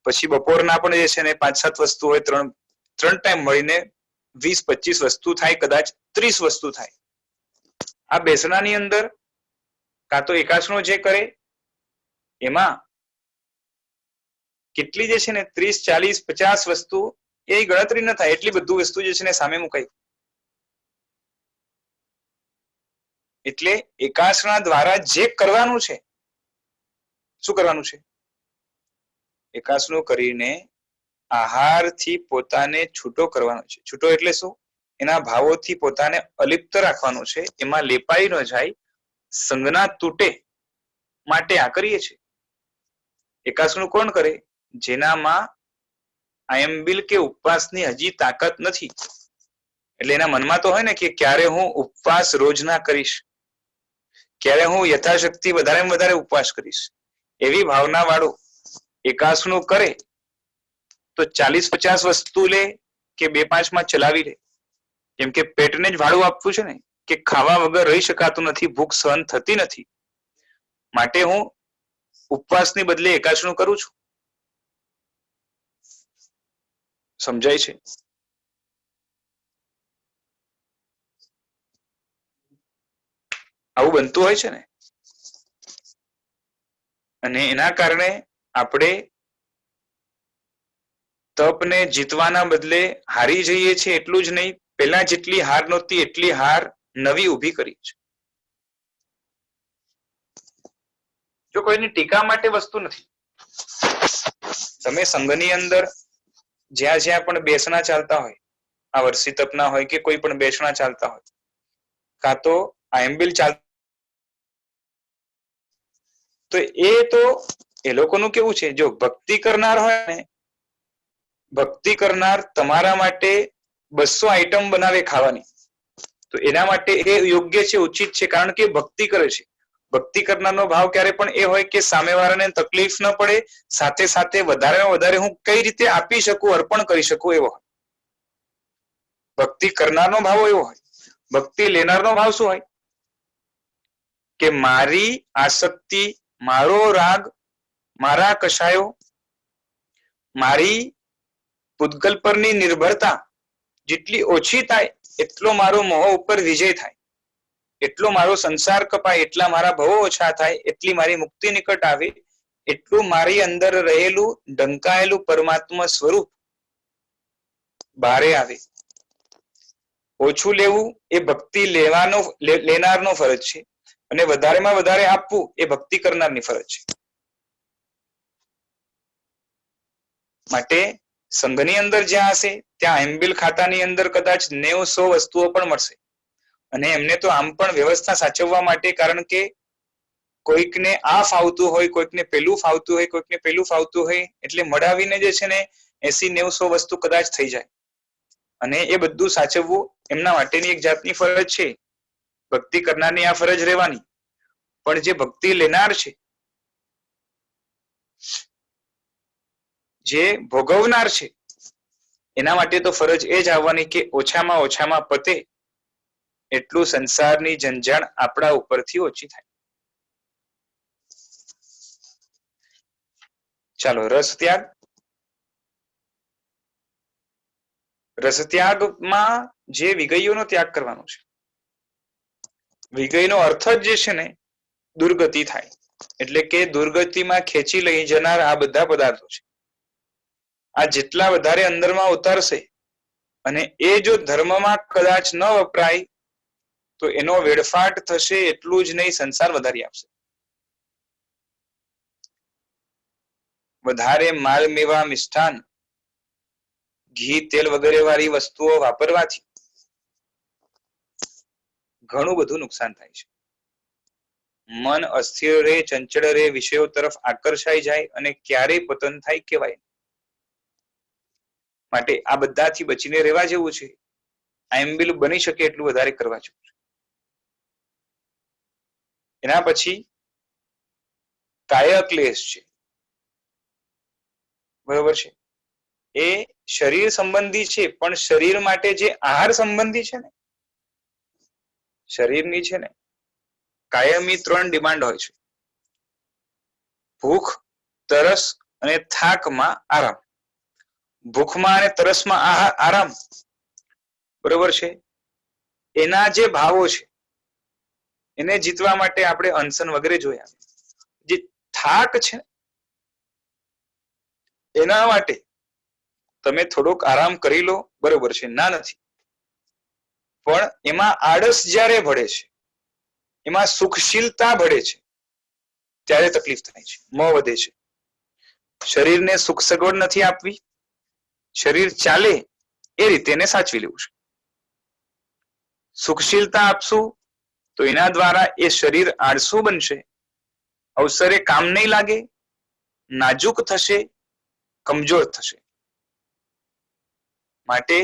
પછી બપોરના પણ જે છે ને 5, 7 વસ્તુ હોય, 3 ટાઈમ મળીને 20, 25 વસ્તુ થાય, કદાચ 30 વસ્તુ થાય. આ બેસણાની અંદર કાં તો એકાસનો જે કરે એમાં કેટલી જે છે ને 30, 40, 50 વસ્તુ એ ગણતરી ન થાય એટલી બધું વસ્તુ જે છે ને સામે મુકાય. એટલે એકાસના દ્વારા જે કરવાનું છે, શું કરવાનું છે? એકાસનું કરીને આહારથી પોતાને છૂટો કરવાનો છે. છૂટો એટલે શું? એના ભાવોથી પોતાને અલિપ્ત રાખવાનું છે, એમાં લેપાઈ ન જાય, સંગના તૂટે માટે આ કરીએ છીએ. એકાસનું કોણ કરે? જેનામાં આયંબિલ કે ઉપવાસની હજી તાકાત નથી. એટલે એના મનમાં તો હોય ને કે ક્યારે હું ઉપવાસ રોજના કરીશ, ક્યારે હું યથાશક્તિ વધારેમાં વધારે ઉપવાસ કરીશ, એવી ભાવના વાળો એકાસનું કરે તો 40-50 વસ્તુ લે કે 2-5 માં ચલાવી લે. કેમ કે પેટને જ ભાડું આપવું છે ને, કે ખાવા વગર રહી શકાતું નથી, ભૂખ સહન થતી નથી, માટે હું ઉપવાસની બદલે એકાસનું કરું છું. સમજાય છે? આવું બનતું હોય છે ને. અને એના કારણે આપણે તપને જીતવાના બદલે હારી જઈએ છીએ. એટલું જ નહીં, પહેલા જેટલી હાર નહોતી એટલી હાર નવી ઊભી કરી છે. જો કોઈની ટીકા માટે વસ્તુ નથી. તમે સંઘની અંદર જ્યાં જ્યાં પણ બેસણા ચાલતા હોય, આ વર્ષી તપના હોય કે કોઈ પણ બેસણા ચાલતા હોય, કાં તો આયંબિલ ચાલતા, તો એ લોકોનું કેવું છે, જો ભક્તિ કરનાર હોય ને, ભક્તિ કરનાર તમારા માટે 200 આઈટમ બનાવે ખાવાની, તો એના માટે એ યોગ્ય છે, ઉચિત છે, કારણ કે ભક્તિ કરે છે. ભક્તિ કરનારનો ભાવ ક્યારે પણ એ હોય કે સામેવાળાને તકલીફ ન પડે, સાથે સાથે વધારેમાં વધારે હું કઈ રીતે આપી શકું, અર્પણ કરી શકું, એવો હોય. ભક્તિ કરનારનો ભાવ એવો હોય. ભક્તિ લેનારનો ભાવ શું હોય? કે મારી આસક્તિ, મારો રાગ, મારા કશાયો, મારી પૂતગલ પરની નિર્ભરતા જેટલી ઓછી થાય એટલો મારો મોહ ઉપર વિજય થાય, એટલો મારો સંસાર કપાય, એટલા મારા ભવો ઓછા થાય, એટલી મારી મુક્તિ નિકટ આવે, એટલું મારી અંદર રહેલું ઢંકાયેલું પરમાત્મા સ્વરૂપ બારે આવે. ઓછું લેવું એ ભક્તિ લેનારનો ફરજ છે, અને વધારેમાં વધારે આપવું એ ભક્તિ કરનારની ફરજ છે. માટે સંઘની અંદર જ્યાં હશે ત્યાં આયંબિલ ખાતાની અંદર કદાચ 90-100 વસ્તુઓ પણ મળશે. અને એમને તો આમ પણ વ્યવસ્થા સાચવવા માટે, કારણ કે કોઈકને આ ફાવતું હોય, કોઈકને પેલું ફાવતું હોય, કોઈકને પેલું ફાવતું હોય, એટલે મળાવીને જે છે ને 80-90-100 વસ્તુ કદાચ થઈ જાય. અને એ બધું સાચવવું એમના માટેની એક જાતની ફરજ છે. ભક્તિ કરનારની આ ફરજ રહેવાની. પણ જે ભક્તિ લેનાર છે જે ભોગવનાર છે એના માટે તો ફરજ એ જ આવવાની કે ઓછામાં પતે એટલું સંસારની ઝંઝાણ આપણા ઉપરથી ઓછી થાય. ચાલો, રસ ત્યાગ. રસ ત્યાગમાં જે વિગયોનો ત્યાગ કરવાનો છે, વિગયનો અર્થ જ જે છે ને દુર્ગતિ થાય, એટલે કે દુર્ગતિમાં ખેંચી લઈ જનાર આ બધા પદાર્થો છે. આ જેટલા વધારે અંદરમાં ઉતરશે અને એ જો ધર્મમાં કદાચ ન વપરાય તો એનો વેડફાટ થશે, એટલું જ નહીં સંસાર વધારી આપશે. વધારે માલ મેવા મિષ્ઠાન ઘી તેલ વગેરે વાળી વસ્તુઓ વાપરવાથી ઘણું બધું નુકસાન થાય છે. મન અસ્થિર રહે, ચંચળ રહે, વિષયો તરફ આકર્ષાઈ જાય અને ક્યારેય પતન થાય કહેવાય. માટે આ બધાથી બચીને રહેવા જેવું છે. આયંબિલ બની શકે એટલું વધારે કરવા જેવું છે. એના પછી કાય ક્લેશ છે, બરોબર છે. એ શરીર સંબંધી છે, પણ શરીર માટે જે આહાર સંબંધી છે ને, શરીરની છે ને કાયમી 3 ડિમાન્ડ હોય છે: ભૂખ, તરસ અને થાકમાં આરામ. ભૂખમાં અને તરસમાં આરામ, બરોબર છે. એના જે ભાવો છે એને જીતવા માટે આપણે અનશન વગેરે જોયા. જે થાક છે એના માટે તમે થોડોક આરામ કરી લો, બરોબર છે, ના નથી. પણ એમાં આળસ જ્યારે ભળે છે, એમાં સુખશીલતા ભળે છે, ત્યારે તકલીફ થાય છે, મોહ વધે છે. શરીરને સુખ સગવડ નથી આપવી, શરીર ચાલે એ રીતે એને સાચવી લેવું છે. સુખશીલતા આપશું તો એના દ્વારા એ શરીર આળસુ બનશે, અવસરે કામ નહીં લાગે, નાજુક થશે, કમજોર થશે. માટે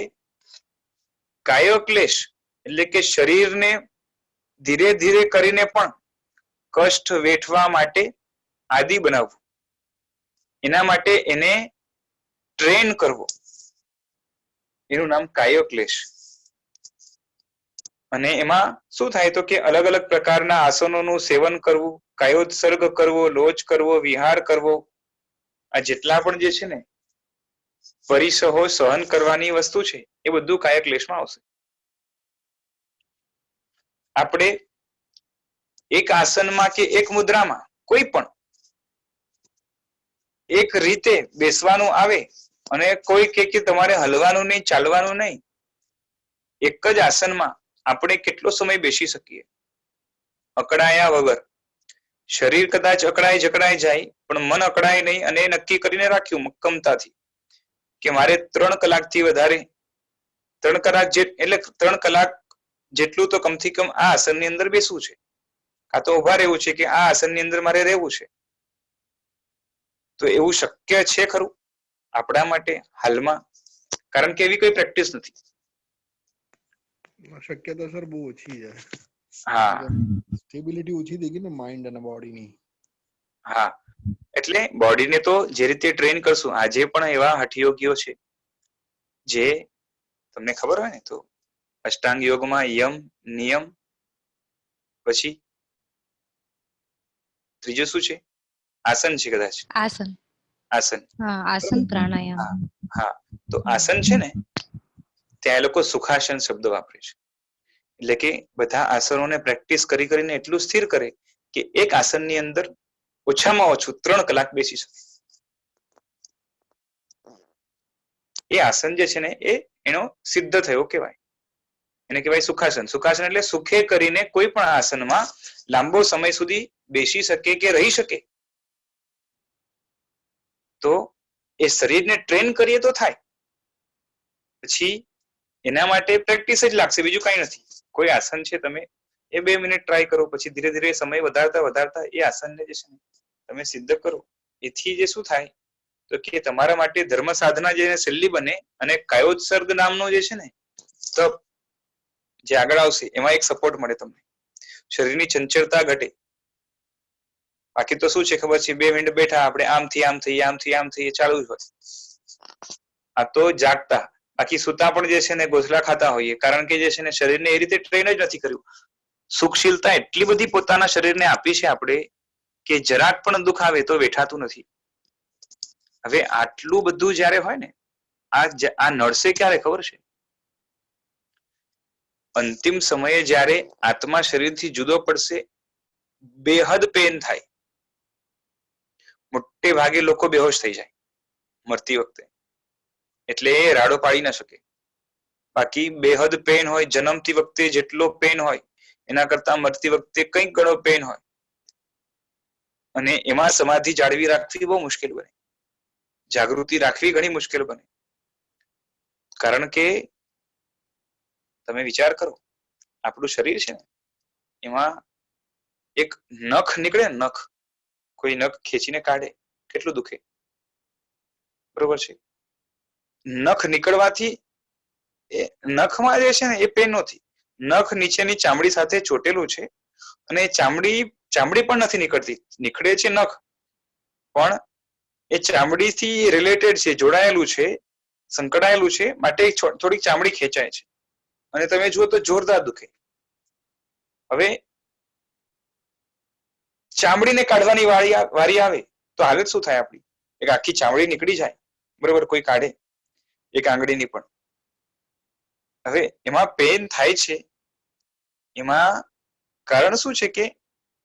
કાયોક્લેશ એટલે કે શરીરને ધીરે ધીરે કરીને પણ કષ્ટ વેઠવા માટે આદિ બનાવવું, એના માટે એને ટ્રેન કરવો, એનું નામ કાયોક્લેશ. અને એમાં શું થાય તો કે અલગ અલગ પ્રકારના આસનોનું સેવન કરવું, કાયોત્સર્ગ કરવો, લોચ કરવો, વિહાર કરવો, આ જેટલા પણ જે છે ને પરિસહો સહન કરવાની વસ્તુ છે એ બધું કાયક્લેશમાં આવશે. આપણે એક આસનમાં કે એક મુદ્રામાં કોઈ પણ એક રીતે બેસવાનું આવે અને કોઈ કે તમારે હલવાનું નહીં, ચાલવાનું નહીં, એક જ આસનમાં આપણે કેટલો સમય બેસી શકીએ અકળાયા વગર? શરીર કદાચ અકળાઈ જકડાઈ જાય, પણ મન અકળાય નહીં, અને નક્કી કરીને રાખ્યું મક્કમતાથી કે મારે 3 કલાકથી વધારે 3 કલાક એટલે 3 કલાક જેટલું તો કમથી કમ આ આસનની અંદર બેસવું છે, કાં તો ઉભા રહેવું છે, કે આ આસનની અંદર મારે રહેવું છે. તો એવું શક્ય છે ખરું આપણા માટે હાલમાં? કારણ કે એવી કોઈ પ્રેક્ટિસ નથી. શક્યતા સર બહુ ઓછી છે. હા, સ્ટેબિલિટી ઓછી થઈ ગઈ ને માઇન્ડ અને બોડીની. હા, એટલે બોડીને તો જે રીતે ટ્રેન કરશું, આજે પણ એવા હઠયોગીઓ છે જે તમને ખબર હોય ને તો અષ્ટાંગ યોગમાં યમ, નિયમ, પછી ત્રીજું શું છે? આસન છે કદાચ. આસન. આસન. હા, આસન પ્રાણાયામ. હા, તો આસન છે ને ત્યાં એ લોકો સુખાસન શબ્દ વાપરે છે. એટલે કે બધા આસનોને પ્રેક્ટિસ કરી કરીને એટલું સ્થિર કરે કે એક આસનની અંદર ઓછામાં ઓછું 3 કલાક બેસી શકે. એ આસન જે છે ને એ એનો સિદ્ધ થયો કહેવાય. એને કહેવાય સુખાસન. સુખાસન એટલે સુખે કરીને કોઈ પણ આસનમાં લાંબો સમય સુધી બેસી શકે કે રહી શકે. તો એ શરીરને ટ્રેન કરીએ તો થાય. પછી એના માટે પ્રેક્ટિસ જ લાગશે, બીજું કઈ નથી. કોઈ આસન છે, તમે એ 2 મિનિટ ટ્રાય કરો, પછી ધીરે ધીરે સમય વધારતા એ આસનને જે છે ને તમે સિદ્ધ કરો. એથી જે શું થાય તો કે તમારા માટે ધર્મ સાધના જે સહેલી બને, અને કાયોત્સર્ગ નામનો જે છે ને તપ જે આગળ આવશે એમાં એક સપોર્ટ મળે તમને. શરીરની ચંચળતા ઘટે, બાકી તો શું છે ખબર છે, 2 મિનિટ બેઠા આપણે આમથી આમ થઈએ, આમથી આમ થઈએ, ચાલુ જ હોય. આ તો જાગતા. બાકી સુતા પણ જે છે ને ગોસલા ખાતા હોઈએ, કારણ કે જે છે ને શરીરને એ રીતે ટ્રેન જ નથી કર્યું. સુખશીલતા એટલી બધી પોતાના શરીરને આપી છે આપણે કે જરાક પણ દુઃખ આવે તો વેઠાતું નથી. હવે આટલું બધું જયારે હોય ને, આ નડશે ક્યારે ખબર છે? અંતિમ સમયે જ્યારે આત્મા શરીરથી જુદો પડશે, બેહદ પેન થાય. મોટે ભાગે લોકો બેહોશ થઈ જાય મરતી વખતે, એટલે એ રાડો પાડી ના શકે. બાકી બેહદ પેન હોય, જન્મતી વખતે જેટલો પેન હોય એના કરતા મરતી વખતે કંઈક ઘણો પેન હોય, અને એમાં સમાધિ જાળવી રાખવી બહુ મુશ્કેલ બને, જાગૃતિ રાખવી ઘણી મુશ્કેલ બને. કારણ કે તમે વિચાર કરો, આપણું શરીર છે ને એમાં એક નખ નીકળે, નખ કોઈ નખ ખેંચીને કાઢે, કેટલું દુખે, બરોબર છે? નખ નીકળવાથી એ નખમાં જે છે ને એ પેન નથી, નખ નીચેની ચામડી સાથે ચોટેલું છે અને ચામડી પણ નથી નીકળતી, નીકળે છે નખ પણ એ ચામડીથી રિલેટેડ છે, જોડાયેલું છે, સંકળાયેલું છે, માટે થોડીક ચામડી ખેંચાય છે અને તમે જુઓ તો જોરદાર દુખે. હવે ચામડીને કાઢવાની વારી આવે તો હાલત શું થાય આપણી? એક આખી ચામડી નીકળી જાય, બરોબર, કોઈ કાઢે એક આંગળીની પણ. હવે એમાં પેન થાય છે, એમાં કારણ શું છે કે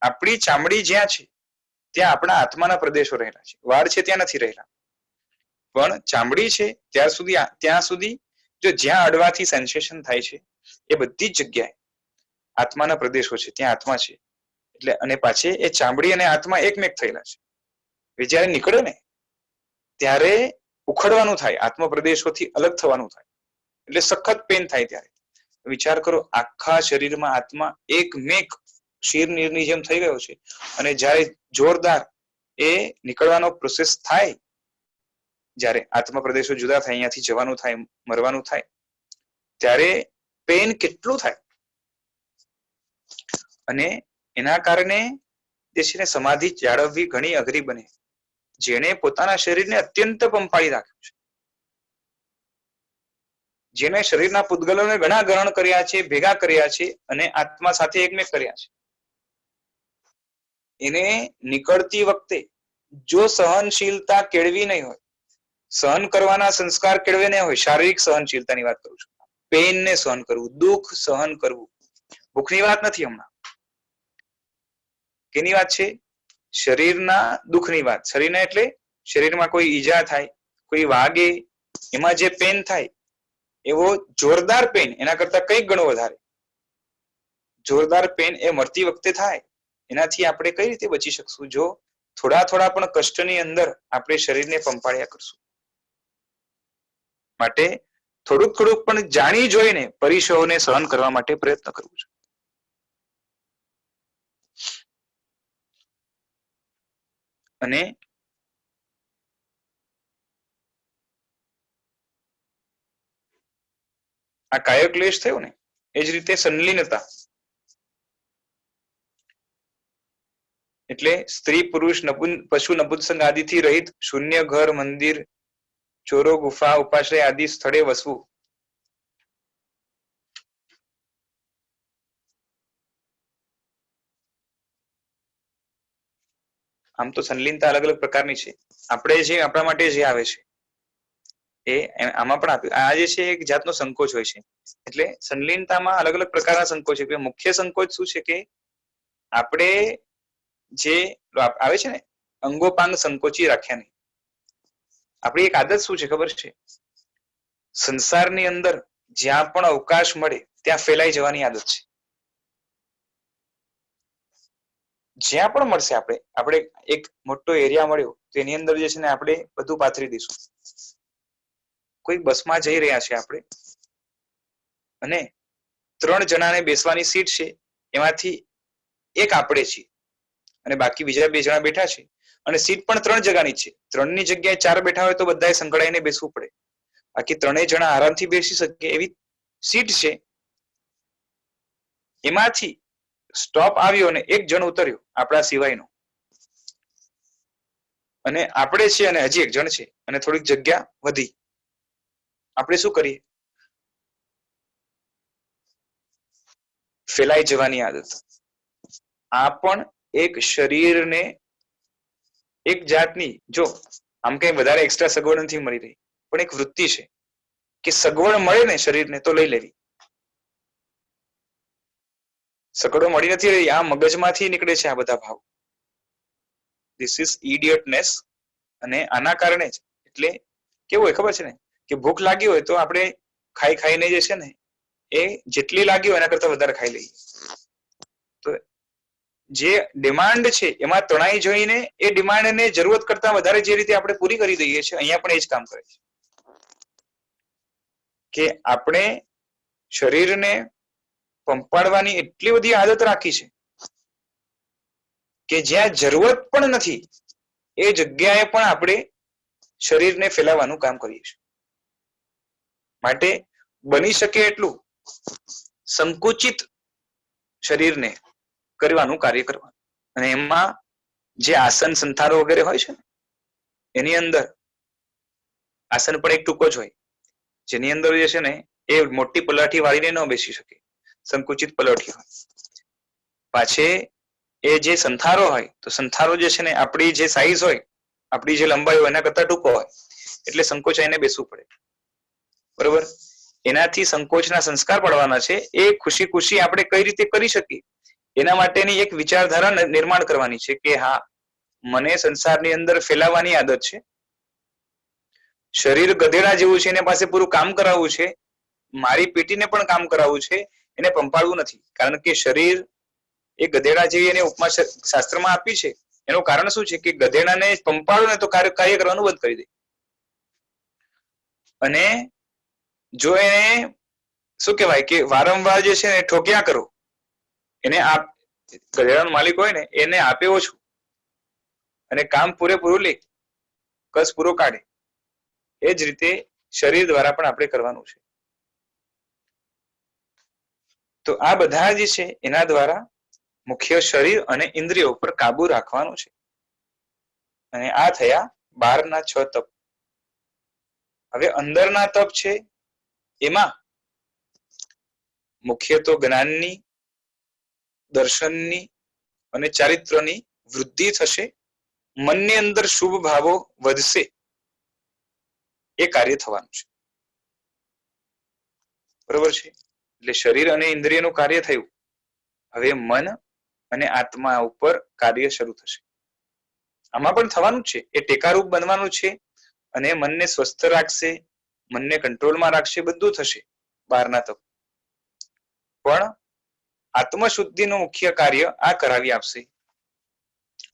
આપણી ચામડી જ્યાં છે ત્યાં આપણા આત્માના પ્રદેશો રહેલા છે, વાળ છે ત્યાં નથી રહેલા. પણ ચામડી છે ત્યાં સુધી જો જ્યાં અડવાથી સેન્સેશન થાય છે એ બધી જ જગ્યાએ આત્માના પ્રદેશો છે, ત્યાં આત્મા છે. એટલે અને પાછી એ ચામડી અને આત્મા એકમેક થયેલા છે. જયારે નીકળે ને ત્યારે ઉખડવાનું થાય, આત્મ પ્રદેશોથી અલગ થવાનું થાય, એટલે સખત પેન થાય. ત્યારે વિચાર કરો, આખા શરીરમાં આત્મા એકમેક શીરની જેમ થઈ ગયો છે, અને જ્યારે જોરદાર એ નીકળવાનો પ્રોસેસ થાય, જ્યારે આત્મા પ્રદેશો જુદા થાય, અહીંયાથી જવાનું થાય, મરવાનું થાય, ત્યારે પેન કેટલું થાય. અને એના કારણે જે છે ને સમાધિ જાળવવી ઘણી અઘરી બને. જેને પોતાના શરીરને અત્યંત પંપાળી રાખ્યું છે, જેને શરીરના પૂતગલોને ઘણા ગ્રહણ કર્યા છે, ભેગા કર્યા છે અને આત્મા સાથે એકમેક કર્યા છે, એને નીકળતી વખતે જો સહનશીલતા કેળવી નહીં હોય, સહન કરવાના સંસ્કાર કેળવે નહીં હોય, શારીરિક સહનશીલતાની વાત કરું છું, પેનને સહન કરવું, દુઃખ સહન કરવું, ભૂખની વાત નથી હમણાં. કેની વાત છે? શરીરના દુઃખની વાત. શરીરના એટલે શરીરમાં કોઈ ઈજા થાય, કોઈ વાગે, એમાં જે પેન થાય, એવો જોરદાર પેન એના કરતા કંઈક ઘણો વધારે જોરદાર પેન એ મરતી વખતે થાય. એનાથી આપણે કઈ રીતે બચી શકશું? જો થોડા પણ કષ્ટની અંદર આપણે શરીરને પંપાળ્યા કરશું. માટે થોડુંક પણ જાણી જોઈને પરિસરોને સહન કરવા માટે પ્રયત્ન કરવો છે. અને આ કાયક્લેશ થયો ને, એ જ રીતે સંલીનતા એટલે સ્ત્રી પુરુષ પશુ નપુંસક આદિથી રહિત શૂન્ય ઘર, મંદિર, ચોરો, ગુફા, ઉપાશ્રય આદિ સ્થળે વસવું. આમ તો સંલીનતા અલગ અલગ પ્રકારની છે. આપણે જે આપણા માટે જે આવે છે એ આમાં પણ આપ્યું. આ જે છે એક જાતનો સંકોચ હોય છે. એટલે સંલીનતામાં અલગ અલગ પ્રકારના સંકોચ છે. મુખ્ય સંકોચ શું છે કે આપણે જે આવે છે ને અંગોપાંગ સંકોચી રાખ્યા નહીં. આપણી એક આદત શું છે ખબર છે? સંસારની અંદર જ્યાં પણ અવકાશ મળે ત્યાં ફેલાઈ જવાની આદત છે. જ્યાં પણ મળશે આપણે એક મોટો એરિયા મળ્યો તો એની અંદર જે છે ને આપણે બધું પાથરી દઈશું. કોઈ બસમાં જઈ રહ્યા છે આપણે, અને 3 જણાને બેસવાની સીટ છે, એમાંથી એક આપણે છીએ અને બાકી બીજા 2 જણા બેઠા છે, અને સીટ પણ 3 જગ્યાની છે. 3ની જગ્યાએ 4 બેઠા હોય તો બધાએ સંકળાઈને બેસવું પડે. બાકી 3 જણા આરામથી બેસી શકે એવી સીટ છે. એમાંથી સ્ટોપ આવ્યો અને એક જણ ઉતર્યો આપણા સિવાયનો, અને આપણે છે અને હજી એક જણ છે અને થોડીક જગ્યા વધી, આપણે શું કરીએ? ફેલાઈ જવાની આદત. આ પણ એક શરીરને એક જાતની, જો આમ કઈ વધારે એક્સ્ટ્રા સગવડ નથી મળી રહી, પણ એક વૃત્તિ છે કે સગવડ મળે ને શરીરને તો લઈ લેવી. સગવડો મળી નથી રહી, આ મગજમાંથી નીકળે છે આ બધા ભાવ. This is idiotness. અને આના કારણે જ, એટલે કેવું હોય ખબર છે ને, કે ભૂખ લાગી હોય તો આપણે ખાઈને જે છે ને એ જેટલી લાગી હોય એના કરતા વધારે ખાઈ લઈએ. તો જે ડિમાન્ડ છે એમાં તણાઈ જોઈને એ ડિમાન્ડને જરૂરત કરતા વધારે જે રીતે આપણે પૂરી કરી દઈએ છીએ, અહીંયા પણ એ જ કામ કરે છે કે આપણે શરીરને પંપાડવાની એટલી બધી આદત રાખી છે કે જ્યાં જરૂરત પણ નથી એ જગ્યાએ પણ આપણે શરીરને ફેલાવવાનું કામ કરીએ છીએ. માટે બની શકે એટલું સંકુચિત શરીરને કરવાનું કાર્ય કરવાનું. અને એમાં જે આસન સંથારો વગેરે હોય છે ને એની અંદર આસન પણ એક ટૂંકો જ હોય, જેની અંદર જે છે ને એ મોટી પલાઠી વાળીને ન બેસી શકે, સંકુચિત પલાઠી હોય. પાછે એ જે સંથારો હોય તો સંથારો જે છે ને આપણી જે સાઈઝ હોય, આપણી જે લંબાઈ હોય એના કરતા ટૂંકો હોય, એટલે સંકોચાઈને બેસવું પડે. બરોબર? એનાથી સંકોચના સંસ્કાર પડવાના છે. એ ખુશી ખુશી આપણે કઈ રીતે કરી શકીએ એના માટેની એક વિચારધારા નિર્માણ કરવાની છે કે હા, મને સંસારની અંદર ફેલાવાની આદત છે, શરીર ગધેડા જેવું છે, એને પાસે પૂરું કામ કરાવવું છે, મારી પેટીને પણ કામ કરાવવું છે, એને પંપાડવું નથી. કારણ કે શરીર એ ગધેડા જેવી એને ઉપમા શાસ્ત્રમાં આપી છે. એનું કારણ શું છે કે ગધેડાને પંપાડો ને તો કાર્ય કરવાનું બંધ કરી દે. અને જો એને શું કહેવાય કે વારંવાર જે છે ને ઠોક્યા કરો, એને ગધેડાનો માલિક હોય ને એને આપે ઓછું અને કામ પૂરેપૂરું લે, કસ પૂરો કાઢે. એ જ રીતે શરીર દ્વારા પણ આપણે કરવાનું છે. તો આ બધા જે છે એના દ્વારા મુખ્ય શરીર અને ઇન્દ્રિયો પર કાબુ રાખવાનું છે. અને આ થયા 12ના 6 તપ. હવે અંદરના તપ છે એમાં મુખ્ય તો જ્ઞાનની, દર્શનની અને ચારિત્રની વૃદ્ધિ થશે. મનની અંદર શુભ ભાવો વધશે, એ કાર્ય થવાનું છે. બરોબર છે? એટલે શરીર અને ઇન્દ્રિયનું કાર્ય થયું. હવે મન અને આત્મા ઉપર કાર્ય શરૂ થશે. આમાં પણ થવાનું છે, એ ટેકારૂપ બનવાનું છે અને મનને સ્વસ્થ રાખશે, મનને કંટ્રોલમાં રાખશે, બધું થશે 12ના તપ. પણ આત્મશુદ્ધિનું મુખ્ય કાર્ય આ કરાવી આપશે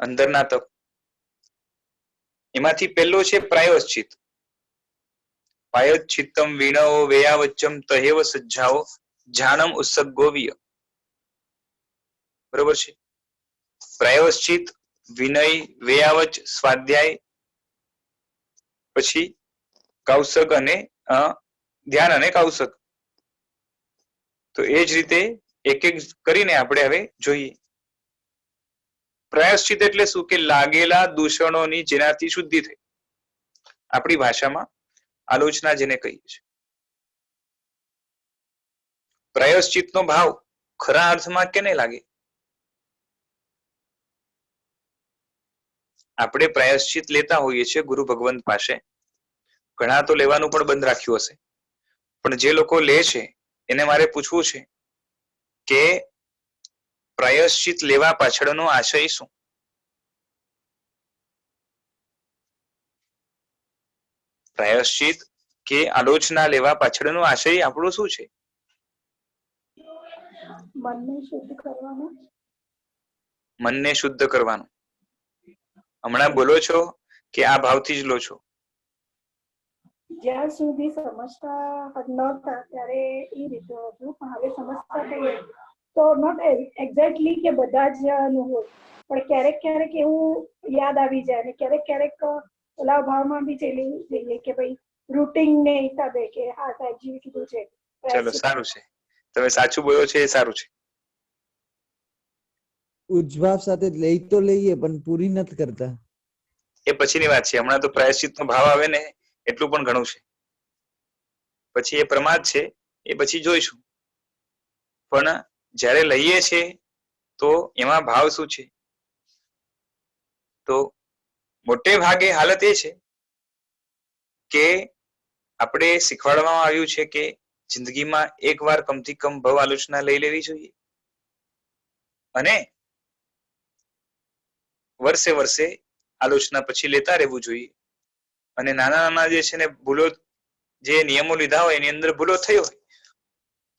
અંદરના તપ. એમાંથી પહેલો છે પ્રાયશ્ચિત. પાયચ્છિત્તમ વિણઓ વેયાવચ્ચમ તહેવ સજ્જાઓ જાનમ ઉત્સગોવીય. બરોબર છે? પ્રાયશ્ચિત, વિનય, વેયાવચ, સ્વાધ્યાય, પછી કૌશક અને ધ્યાન અને કૌશક. તો એ જ રીતે એક એક કરીને આપણે હવે જોઈએ. પ્રાયશ્ચિત એટલે શું? કે લાગેલા દૂષણોની જેનાથી શુદ્ધિ થઈ. આપણી ભાષામાં આલોચના જેને કહીએ છીએ. પ્રાયશ્ચિતનો ભાવ ખરા અર્થમાં કેને લાગે? આપણે પ્રાયશ્ચિત લેતા હોઈએ છીએ ગુરુ ભગવંત પાસે. ઘણા તો લેવાનું પણ બંધ રાખ્યું હશે, પણ જે લોકો લે છે એને મારે પૂછવું છે કે પ્રાયશ્ચિત લેવા પાછળનો આશય શું? પ્રાયશ્ચિત કે આલોચના લેવા પાછળનો આશય આપણો શું છે? મનને શુદ્ધ કરવાનું. મનને શુદ્ધ કરવાનું. હમણાં બોલો છો કે આ ભાવથી જ લો છો? જ્યાં સુધી સમજતા નહોતા ત્યારે એ રીતે હતું, પણ હવે સમજતા થઈએ તો નોટ એક્ઝેક્ટલી કે બધા જ નું હોય, પણ ક્યારેક ક્યારેક એવું યાદ આવી જાય ને ક્યારેક ઓલા ભાવમાં બી ચલી જઈએ કે ભાઈ રૂટીન ને હિસાબે કે હા સાહેબજી કીધું છે. ચલો સારું છે, તમે સાચું બોલો છો એ સારું છે. ઉજ્જભાવ સાથે લઈ તો લઈએ પણ પૂરી નથી કરતા. એ પછીની વાત છે. હમણાં તો પ્રાયશ્ચિતનો ભાવ આવે ને એટલું પણ ઘણું છે. પછી એ પ્રમાદ છે એ પછી જોઈશું. પણ જ્યારે લઈએ છે તો એમાં ભાવ શું છે? તો મોટે ભાગે હાલત એ છે કે આપણે શીખવાડવામાં આવ્યું છે કે જિંદગીમાં એકવાર કમથી કમ ભવ આલોચના લઈ લેવી જોઈએ અને વર્ષે વર્ષે આલોચના પછી લેતા રહેવું જોઈએ. અને નાના નાના જે છે ને ભૂલો, જે નિયમો લીધા હોય એની અંદર ભૂલો થઈ હોય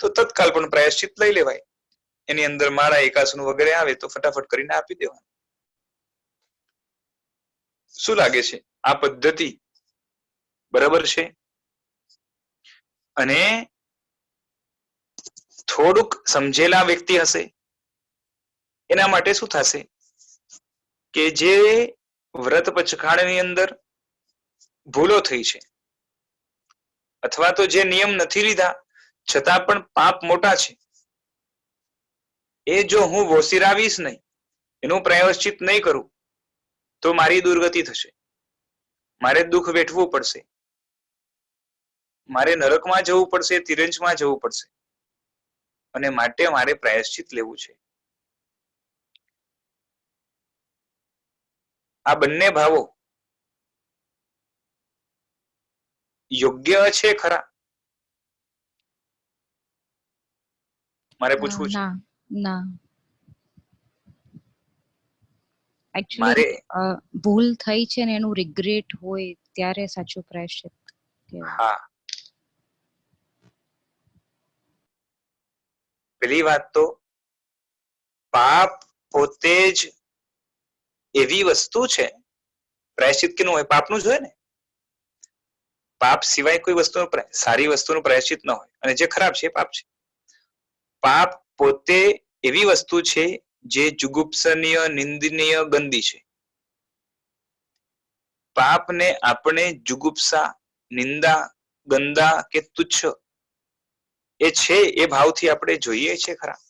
તો તત્કાલ પણ પ્રાયશ્ચિત લઈ લેવાય. એની અંદર માળા એકાસનું વગેરે આવે તો ફટાફટ કરીને આપી દેવાનું. શું લાગે છે આ પદ્ધતિ બરાબર છે? અને થોડુંક સમજેલા વ્યક્તિ હશે એના માટે શું થશે કે જે વ્રત પચખાણની અંદર ભૂલો થઈ છે અથવા તો જે નિયમ નથી લીધા છતાં પણ પાપ મોટા છે, એ જો હું વોસીરાવીશ નહીં, એનું પ્રાયશ્ચિત નહીં કરું તો મારી દુર્ગતિ થશે, મારે દુઃખ વેઠવું પડશે, મારે નરકમાં જવું પડશે, તિરંજમાં જવું પડશે. અને માટે મારે પ્રાયશ્ચિત લેવું છે. આ બંને ભાવો યોગ્ય છે ખરા? મારે પૂછવું છે. ના ના મારે એકચ્યુઅલી ભૂલ થઈ છે ને એનું રિગ્રેટ હોય ત્યારે સાચું પ્રાયશ્ચિત કહેવાય. હા, પેલી વાત તો પાપ પોતે જ એવી વસ્તુ છે, પ્રાયશ્ચિત કેનું હોય? પાપનું જ હોય ને. પાપ સિવાય કોઈ વસ્તુનું, સારી વસ્તુનું પ્રાયશ્ચિત ન હોય, અને જે ખરાબ છે એ પાપ છે. પાપ પોતે એવી વસ્તુ છે જે જુગુપ્સનીય, નિંદનીય, ગંદી છે. પાપને આપણે જુગુપ્સા, નિંદા, ગંદા કે તુચ્છ એ છે એ ભાવથી આપણે જોઈએ છે ખરા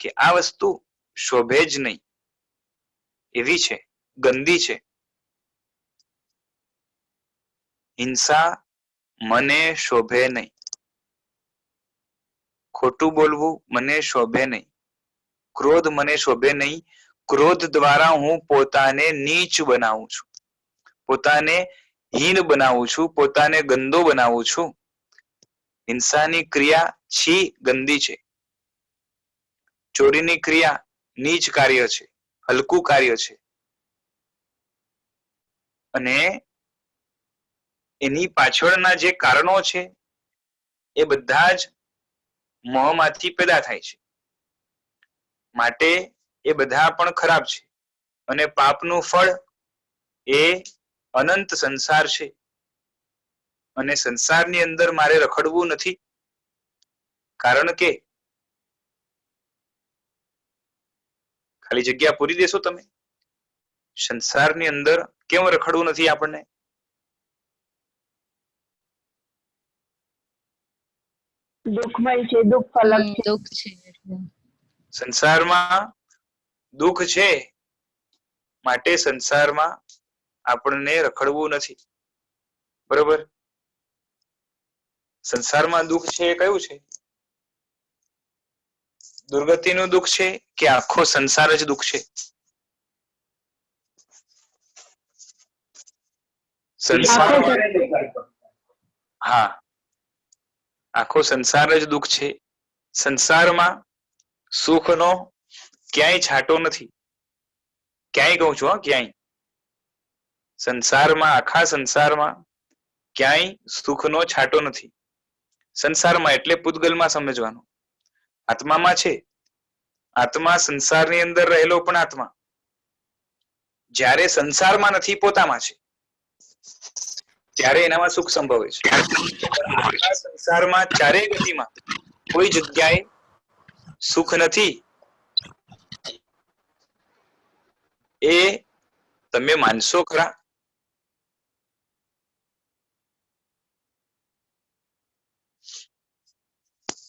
કે આ વસ્તુ શોભે જ નહીં, એવી છે, ગંદી છે. હિંસા મને શોભે નહીં, ખોટું બોલવું મને શોભે નહીં, ક્રોધ મને શોભે નહીં. ક્રોધ દ્વારા હું પોતાને નીચ બનાવું છું, પોતાને હીન બનાવું છું, પોતાને ગંદો બનાવું છું. હિંસાની ક્રિયા છી, ગંદી છે. ચોરીની ક્રિયા નીચ કાર્ય છે, હલકું કાર્ય છે. અને એની પાછળના જે કારણો છે એ બધા જ મોહમાંથી પેદા થાય છે. માટે એ બધા પણ ખરાબ છે. અને પાપનું ફળ એ અનંત સંસાર છે. અને સંસારની અંદર મારે રખડવું નથી, કારણ કે ખાલી જગ્યા પૂરી દેશો તમે? સંસારની અંદર કેમ રખડવું નથી આપણને? દુઃખમય છે, દુઃખ અલગ છે. દુઃખ છે એટલે. સંસારમાં દુઃખ છે માટે સંસારમાં આપણને રખડવું નથી, બરોબર? સંસારમાં દુઃખ છે એ કયું છે? દુર્ગતિનું દુઃખ છે કે આખો સંસાર જ દુઃખ છે? સંસાર, હા, આખો સંસાર જ દુઃખ છે. સંસારમાં સુખનો ક્યાંય છાંટો નથી. ક્યાંય કહું છું, હા, ક્યાંય. સંસારમાં, આખા સંસારમાં ક્યાંય સુખનો છાંટો નથી. સંસારમાં એટલે પૂતગલમાં સમજવાનું. આત્મામાં છે. આત્મા સંસારની અંદર રહેલો પણ આત્મા જ્યારે સંસારમાં નથી, પોતામાં છે, ત્યારે એનામાં સુખ સંભવે છે. આખા સંસારમાં ચારે ગતિમાં કોઈ જગ્યાએ સુખ નથી. એ તમે માનશો ખરા?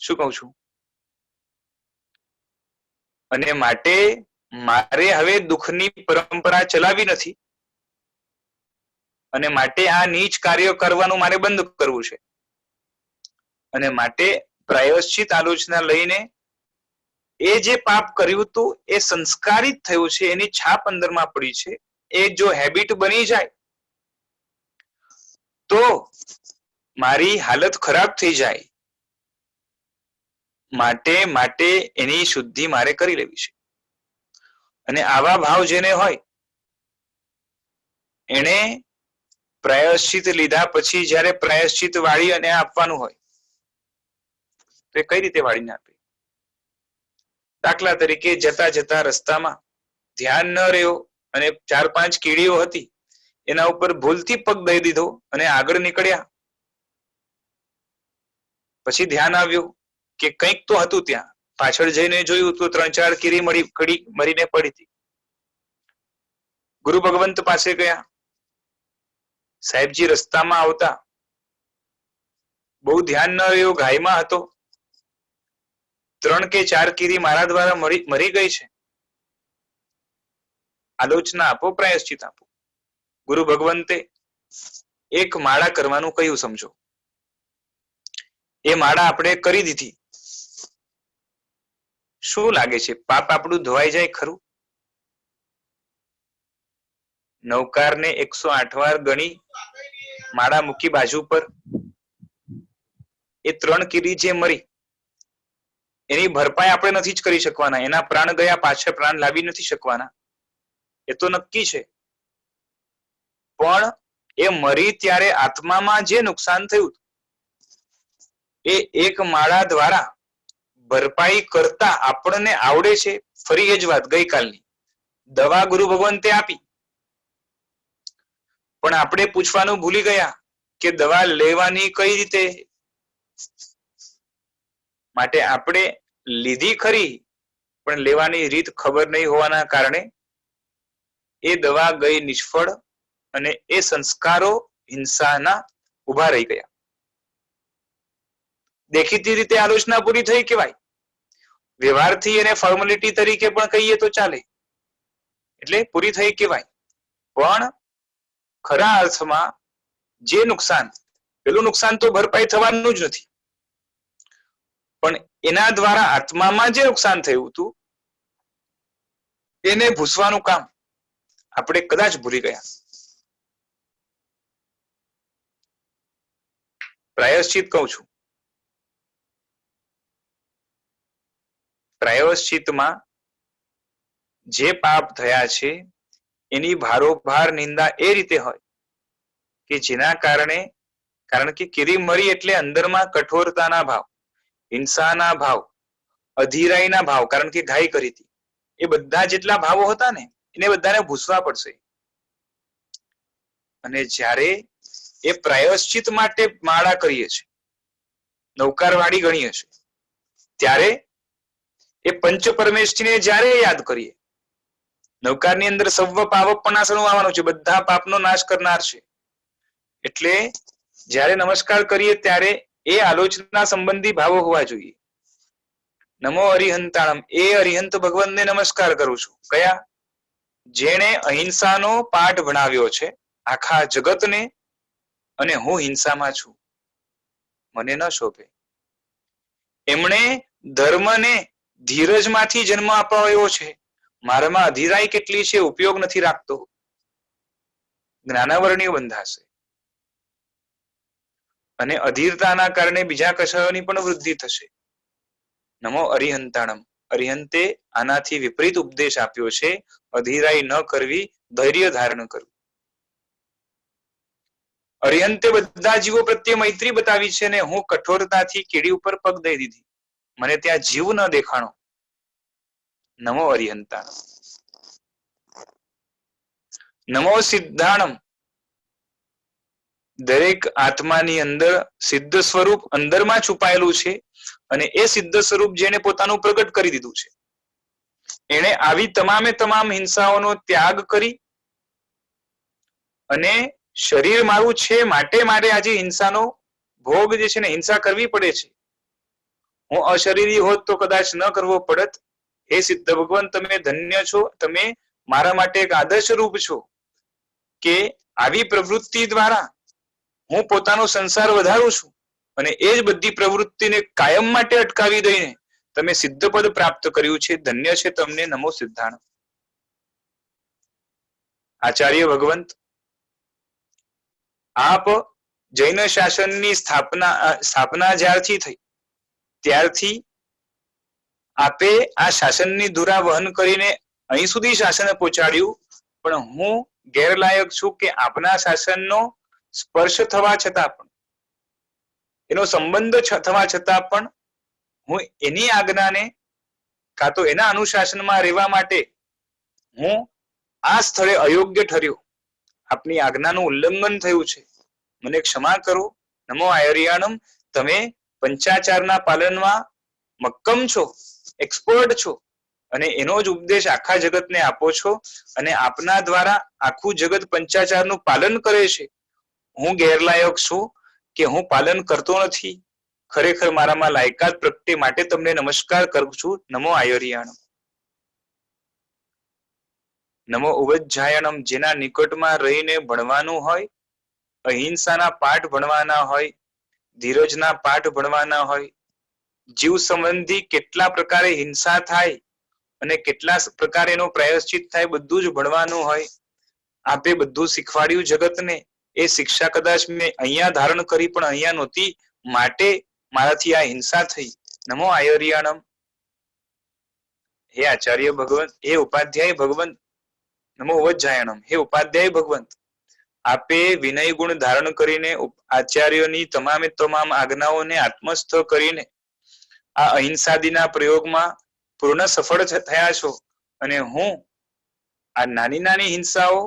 શું કહું છું? અને માટે મારે હવે દુઃખની પરંપરા ચલાવી નથી અને માટે આ નીચ કાર્ય કરવાનું મારે બંધ કરવું છે અને માટે પ્રાયશ્ચિત આલોચના લઈને એ જે પાપ કર્યું હતું એ સંસ્કારિત થયું છે, એની છાપ અંદરમાં પડી છે, એ જો હેબિટ બની જાય તો મારી હાલત ખરાબ થઈ જાય, માટે એની શુદ્ધિ મારે કરી લેવી છે. અને આવા ભાવ જેને હોય એને પ્રાયશ્ચિત લીધા પછી જ્યારે પ્રાયશ્ચિત વાળી અને આપવાનું હોય તો એ કઈ રીતે વાળીને આપે? દાખલા તરીકે જતા જતા રસ્તામાં ધ્યાન ન રહ્યો અને 4-5 કીડીઓ હતી, એના ઉપર ભૂલથી પગ દઈ દીધો અને આગળ નીકળ્યા. પછી ધ્યાન આવ્યું કે કંઈક તો હતું ત્યાં, પાછળ જઈને જોયું તો 3-4 કીડી મરીને પડી હતી. ગુરુ ભગવંત પાસે ગયા. સાહેબજી રસ્તામાં આવતા બહુ ધ્યાન ન રહ્યું, ઘાયમાં હતો, 3 કે 4 કીડી મારા દ્વારા મરી ગઈ છે, આલોચના આપો, પ્રાયશ્ચિત આપો. ગુરુ ભગવંતે એક માળા કરવાનું કહ્યું. સમજો, એ માળા આપણે કરી દીધી. શું લાગે છે, પાપ આપણું ધોવાઈ જાય ખરું? નવકારને 108 વાર ગણી માળા મૂકી બાજુ પર, એ 3 કીડી જે મરી એની ભરપાઈ આપણે નથી જ કરી શકવાના, એના પ્રાણ ગયા, પાછા પ્રાણ લાવી નથી શકવાના, એ તો નક્કી છે. પણ એ મરી ત્યારે આત્મામાં જે નુકસાન થયું એ એક માળા દ્વારા ભરપાઈ કરતા આપણને આવડે છે. ફરી એ જ વાત ગઈકાલની, દવા ગુરુ ભગવંતે આપી પણ આપણે પૂછવાનું ભૂલી ગયા કે દવા લેવાની કઈ રીતે. માટે આપણે લીધી ખરી પણ લેવાની રીત ખબર નહીં હોવાના કારણે એ દવા ગઈ નિષ્ફળ અને એ સંસ્કારો હિંસાના ઉભા રહી ગયા. દેખીતી રીતે આલોચના પૂરી થઈ કહેવાય, વ્યવહારથી એને ફોર્માલિટી તરીકે પણ કહીએ તો ચાલે, એટલે પૂરી થઈ કહેવાય. પણ ખરા અર્થમાં જે નુકસાન, પેલું નુકસાન તો ભરપાઈ થવાનું જ નથી, પણ એના દ્વારા આત્મામાં જે નુકસાન થયું હતું એને ભૂસવાનું કામ આપણે કદાચ ભૂલી ગયા. પ્રાયશ્ચિત કહું છું, પ્રાયશ્ચિતમાં જે પાપ થયા છે એની ભારોભાર નિંદા એ રીતે હોય કે જેના કારણે, કારણ કે કીડી મરી એટલે અંદરમાં કઠોરતાના ભાવ, હિંસાના ભાવ, અધીરાઈના ભાવ, કારણ કે ઘાઈ કરી હતી, એ બધા જેટલા ભાવો હતા ને એને બધાને ભૂસવા પડશે. અને જ્યારે એ પ્રાયશ્ચિત માટે માળા કરીએ છીએ, નૌકારવાળી ગણીએ છીએ, ત્યારે એ પંચ પરમેષ્ઠીને જ્યારે યાદ કરીએ, નૌકારની અંદર સર્વ પાવપનાસનું આવવાનું છે, બધા પાપનો નાશ કરનાર છે. એટલે જ્યારે નમસ્કાર કરીએ ત્યારે એ આલોચના સંબંધી ભાવો હોવા જોઈએ. નમો અરિહંતાણમ, એ અરિહંત ભગવાનને નમસ્કાર કરું છું. કયા? જેણે અહિંસાનો પાઠ ભણાવ્યો છે આખા જગતને, અને હું હિંસામાં છું, મને ન શોભે. એમણે ધર્મને ધીરજમાંથી જન્મ અપાવ્યો છે, મારામાં અધીરાઈ કેટલી છે, ઉપયોગ નથી રાખતો, જ્ઞાનાવરણીઓ બંધાશે. અને અધીરતાના કારણે બીજા કશાયોની પણ વૃદ્ધિ થશે. નમો અરિહંતાણમ, અરિહંતે આનાથી વિપરીત ઉપદેશ આપ્યો છે, અધીરાઈ ન કરવી, ધૈર્ય ધારણ કરવું. અરિહંતે બધા જીવો પ્રત્યે મૈત્રી બતાવી છે, ને હું કઠોરતાથી કીડી ઉપર પગ દઈ દીધી, મને ત્યાં જીવ ન દેખાણો. નમો અરિહંતાણમ. નમો સિદ્ધાણમ, દરેક આત્માની અંદર સિદ્ધ સ્વરૂપ અંદરમાં છુપાયેલું છે, અને એ સિદ્ધ સ્વરૂપ જેને પોતાનું પ્રગટ કરી દીધું છે, એને આવી તમામે તમામ હિંસાઓનો ત્યાગ કરી અને શરીર મારું છે માટે મારે આજે હિંસાનો ભોગ જે છે ને, હિંસા કરવી પડે છે. હું અશરીરી હોત તો કદાચ ન કરવો પડત, હે સિદ્ધ ભગવાન, તમે ધન્ય છો, તમે મારા માટે એક આદર્શ રૂપ છો કે આવી પ્રવૃત્તિ દ્વારા હું પોતાનો સંસાર વધારું છું અને એ જ બધી પ્રવૃત્તિને કાયમ માટે અટકાવી દઈને તમે સિદ્ધ પદ પ્રાપ્ત કર્યું છે. ધન્ય છે તમને. નમો સિદ્ધાણ. આચાર્ય ભગવંત, આપ જૈન શાસનની સ્થાપના જ્યારથી થઈ ત્યારથી આપે આ શાસનની ધુરા વહન કરીને અહીં સુધી શાસન પહોંચાડ્યું, પણ હું ગેરલાયક છું કે આપના શાસનનો સ્પર્શ થવા છતાં પણ, એનો સંબંધ થવા છતાં પણ હું એની આજ્ઞાને કાં તો એના અનુશાસનમાં રહેવા માટે હું આ સ્થળે અયોગ્ય ઠર્યો. આપની આજ્ઞાનું ઉલ્લંઘન થયું છે, મને ક્ષમા કરો. નમો આયર્યાણમ. તમે પંચાચારના પાલનમાં મક્કમ છો, એક્સપર્ટ છો અને એનો જ ઉપદેશ આખા જગતને આપો છો અને આપના દ્વારા આખું જગત પંચાચારનું પાલન કરે છે. હું ગેરલાયક છું કે હું પાલન કરતો નથી. ખરેખર મારામાં લાયકાત પ્રગટે માટે તમને નમસ્કાર કરું છું. નમો આયર્યાણમ. નમો ઉવજ્જાયણમ. જેના નિકટમાં રહીને ભણવાનું હોય, અહિંસાના પાઠ ભણવાના હોય, ધીરજના પાઠ ભણવાના હોય, જીવ સંબંધી કેટલા પ્રકારે હિંસા થાય અને કેટલા પ્રકારે એનો પ્રાયશ્ચિત થાય બધું જ ભણવાનું હોય. આપે બધું શીખવાડ્યું જગતને. એ શિક્ષા કદાચ મેં અહીંયા ધારણ કરી પણ અહીંયા નહોતી, માટે મારાથી આ હિંસા થઈ. નમો આયર્યાણમ. હે આચાર્ય ભગવંત, હે ઉપાધ્યાય ભગવંત. નમો ઉવજ્જાયણમ. હે ઉપાધ્યાય ભગવંત, આપે વિનય ગુણ ધારણ કરીને આચાર્યોની તમામે તમામ આજ્ઞાઓને આત્મસ્થ કરીને આ અહિંસાદીના પ્રયોગમાં પૂર્ણ સફળ થયા છો અને હું આ નાની નાની હિંસાઓ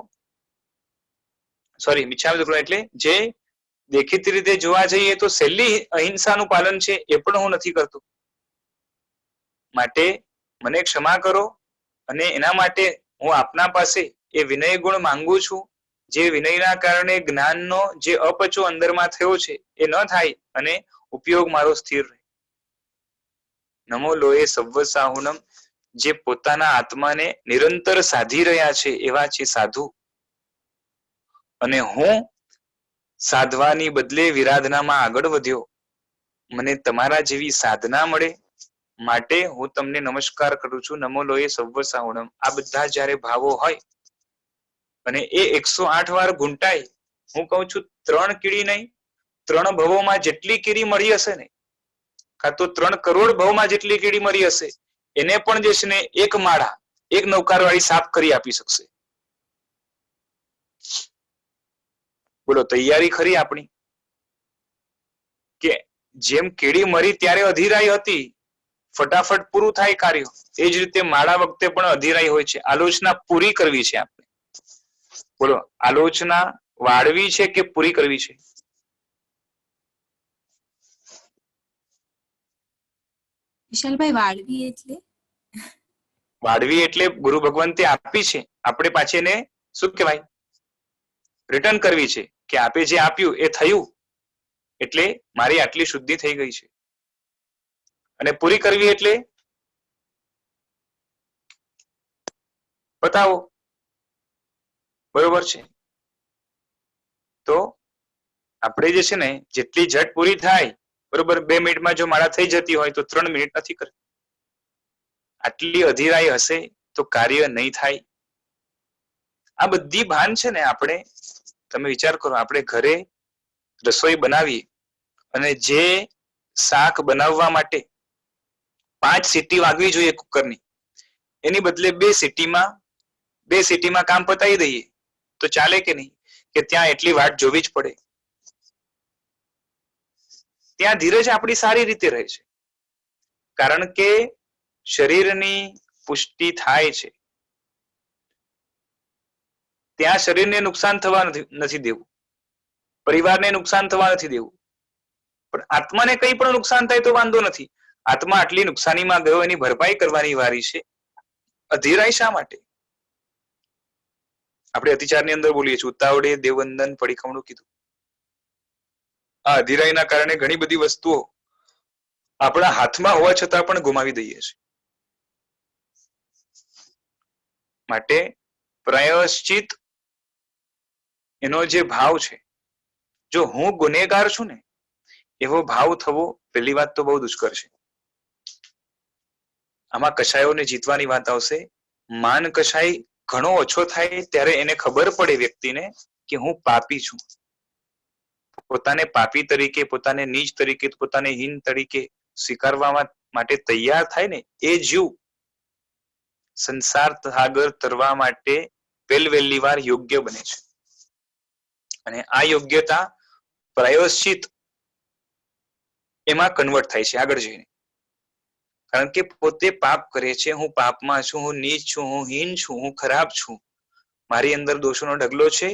એટલે જે દેખીતી રીતે જોવા જઈએ તો સહેલી અહિંસાનું પાલન છે એ પણ હું નથી કરતો. માટે મને ક્ષમા કરો અને એના માટે હું આપના પાસે એ વિનય ગુણ માંગુ છું, જે વિનયના કારણે જ્ઞાનનો જે અપચો અંદરમાં થયો છે એ ન થાય અને ઉપયોગ મારો સ્થિર રહે. નમો લોએ સવ્વ સાહુનમ. જે પોતાના આત્માને નિરંતર સાધી રહ્યા છે એવા છે સાધુ, અને હું સાધવાની બદલે વિરાધનામાં આગળ વધ્યો. મને તમારા જેવી સાધના મળે માટે હું તમને નમસ્કાર કરું છું. નમો લોએ સવ્વ સાહુનમ. આ બધા જયારે ભાવો હોય અને એ 108 વાર ઘૂંટાય, હું કહું છું 3 કીડી નહીં, 3 ભવોમાં જેટલી કીડી મળી હશે ને, કાં તો 3 કરોડ ભવમાં જેટલી કીડી મળી હશે, એને પણ જે છે ને એક માળા, એક નૌકારવાળી સાફ કરી આપી શકશે. બોલો, તૈયારી ખરી આપણી? કે જેમ કીડી મરી ત્યારે અધીરાઈ હતી, ફટાફટ પૂરું થાય કાર્ય, એ જ રીતે માળા વખતે પણ અધીરાઈ હોય છે. આલોચના પૂરી કરવી છે આપણે. બોલો, આલોચના વાળવી છે કે પૂરી કરવી છે? વિશાલભાઈ, વાળવી એટલે ગુરુ ભગવંતે આપી છે, આપણે પાછી એને શું કહેવાય, રિટર્ન કરવી છે કે આપે જે આપ્યું એ થયું એટલે મારી આટલી શુદ્ધિ થઈ ગઈ છે. અને પૂરી કરવી એટલે બતાવો. બરોબર છે? તો આપણે જે છે ને જેટલી ઝટ પૂરી થાય, બરોબર, 2 મિનિટમાં જો માળા થઈ જતી હોય તો 3 મિનિટ નથી કરવી. આટલી અધીરાઈ હશે તો કાર્ય નહીં થાય. આ બધી ભાન છે ને આપણે, તમે વિચાર કરો, આપણે ઘરે રસોઈ બનાવીએ અને જે શાક બનાવવા માટે 5 સીટી વાગવી જોઈએ કુકરની, એની બદલે 2 સીટીમાં કામ પતાવી દઈએ તો ચાલે કે નહીં? કે ત્યાં એટલી વાટ જોવી જ પડે? ત્યાં ધીરજ આપણી સારી રીતે રહે છે, કારણ કે શરીરની પુષ્ટિ થાય છે. ત્યાં શરીરને નુકસાન થવા નથી દેવું, પરિવારને નુકસાન થવા નથી દેવું, પણ આત્માને કંઈ પણ નુકસાન થાય તો વાંધો નથી. આત્મા આટલી નુકસાનીમાં ગયો, એની ભરપાઈ કરવાની વારી છે. અધીરાઈ શા માટે? આપણે અતિચારની અંદર બોલીએ છીએ, ઉતાવળે દેવવંદન પડીખમણું કીધું. આ અધીરાઈના કારણે ઘણી બધી વસ્તુઓ આપણા હાથમાં હોવા છતાં પણ ગુમાવી દઈએ છીએ. માટે પ્રાયશ્ચિત એનો જે ભાવ છે, જો હું ગુનેગાર છું ને એવો ભાવ થવો પહેલી વાત તો બહુ દુષ્કર છે. આમાં કશાયોને જીતવાની વાત આવશે. માન કશાય ઘણો ઓછો થાય ત્યારે એને ખબર પડે વ્યક્તિને કે હું પાપી છું. પોતાને પાપી તરીકે, પોતાને નીચ તરીકે, પોતાને હીન તરીકે સ્વીકારવા માટે તૈયાર થાય ને એ જીવ સંસાર સાગર તરવા માટે પહેલી વાર યોગ્ય બને છે. અને આ યોગ્યતા પ્રાયશ્ચિત એમાં કન્વર્ટ થાય છે આગળ જઈને. કારણ કે પોતે પાપ કરે છે, હું પાપમાં છું, હું નીચ છું, હું હીન છું, હું ખરાબ છું, મારી અંદર દોષોનો ઢગલો છે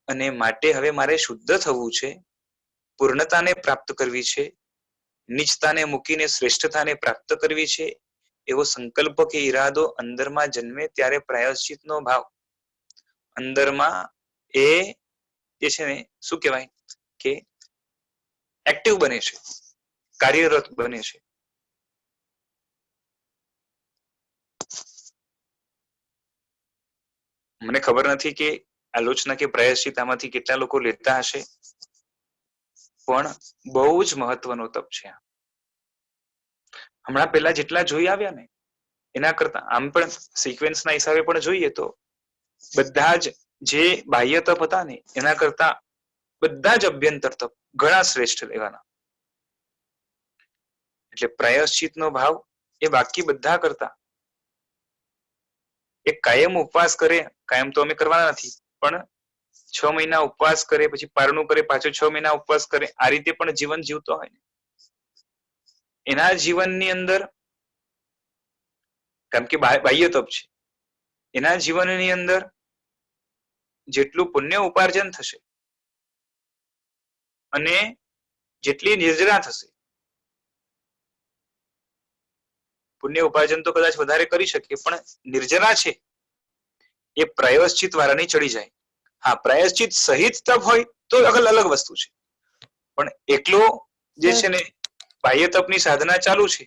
અને માટે હવે મારે શુદ્ધ થવું છે, પૂર્ણતાને પ્રાપ્ત કરવી છે, નીચતાને મૂકીને શ્રેષ્ઠતાને પ્રાપ્ત કરવી છે, એવો સંકલ્પ કે ઈરાદો અંદરમાં જન્મે ત્યારે પ્રાયશ્ચિતનો ભાવ અંદરમાં એ જે છે ને શું કહેવાય કે એક્ટિવ બને છે, કાર્યરત બને છે. મને ખબર નથી કે આલોચના કે પ્રાયશ્ચિત આમાંથી કેટલા લોકો લેતા હશે, પણ બહુ જ મહત્વનો તપ છે. હમણાં પહેલા જેટલા જોઈ આવ્યા ને એના કરતા આમ પણ સિક્વન્સના હિસાબે પણ જોઈએ તો બધા જ જે બાહ્ય તપ હતા ને એના કરતા બધા જ અભ્યંતર તપ ઘણા શ્રેષ્ઠ લેવાના. એટલે પ્રાયશ્ચિતનો ભાવ એ બાકી બધા કરતા, એક કાયમ ઉપવાસ કરે, કાયમ તો અમે કરવાના નથી, પણ 6 મહિના ઉપવાસ કરે, પછી પારણું કરે, પાછો 6 મહિના ઉપવાસ કરે, આ રીતે પણ જીવન જીવતો હોય ને એના જીવનની અંદર, કારણ કે બાહ્ય તપ છે, એના જીવનની અંદર જેટલું પુણ્ય ઉપાર્જન થશે અને જેટલી નિર્જરા થશે, પુણ્ય ઉપાર્જન તો કદાચ વધારે કરી શકે પણ નિર્જરા છે એ પ્રાયશ્ચિત વાળાની ચડી જાય. હા, પ્રાયશ્ચિત સહિત તપ હોય તો અલગ વસ્તુ છે, પણ એકલો જે છે ને બાહ્ય તપની સાધના ચાલુ છે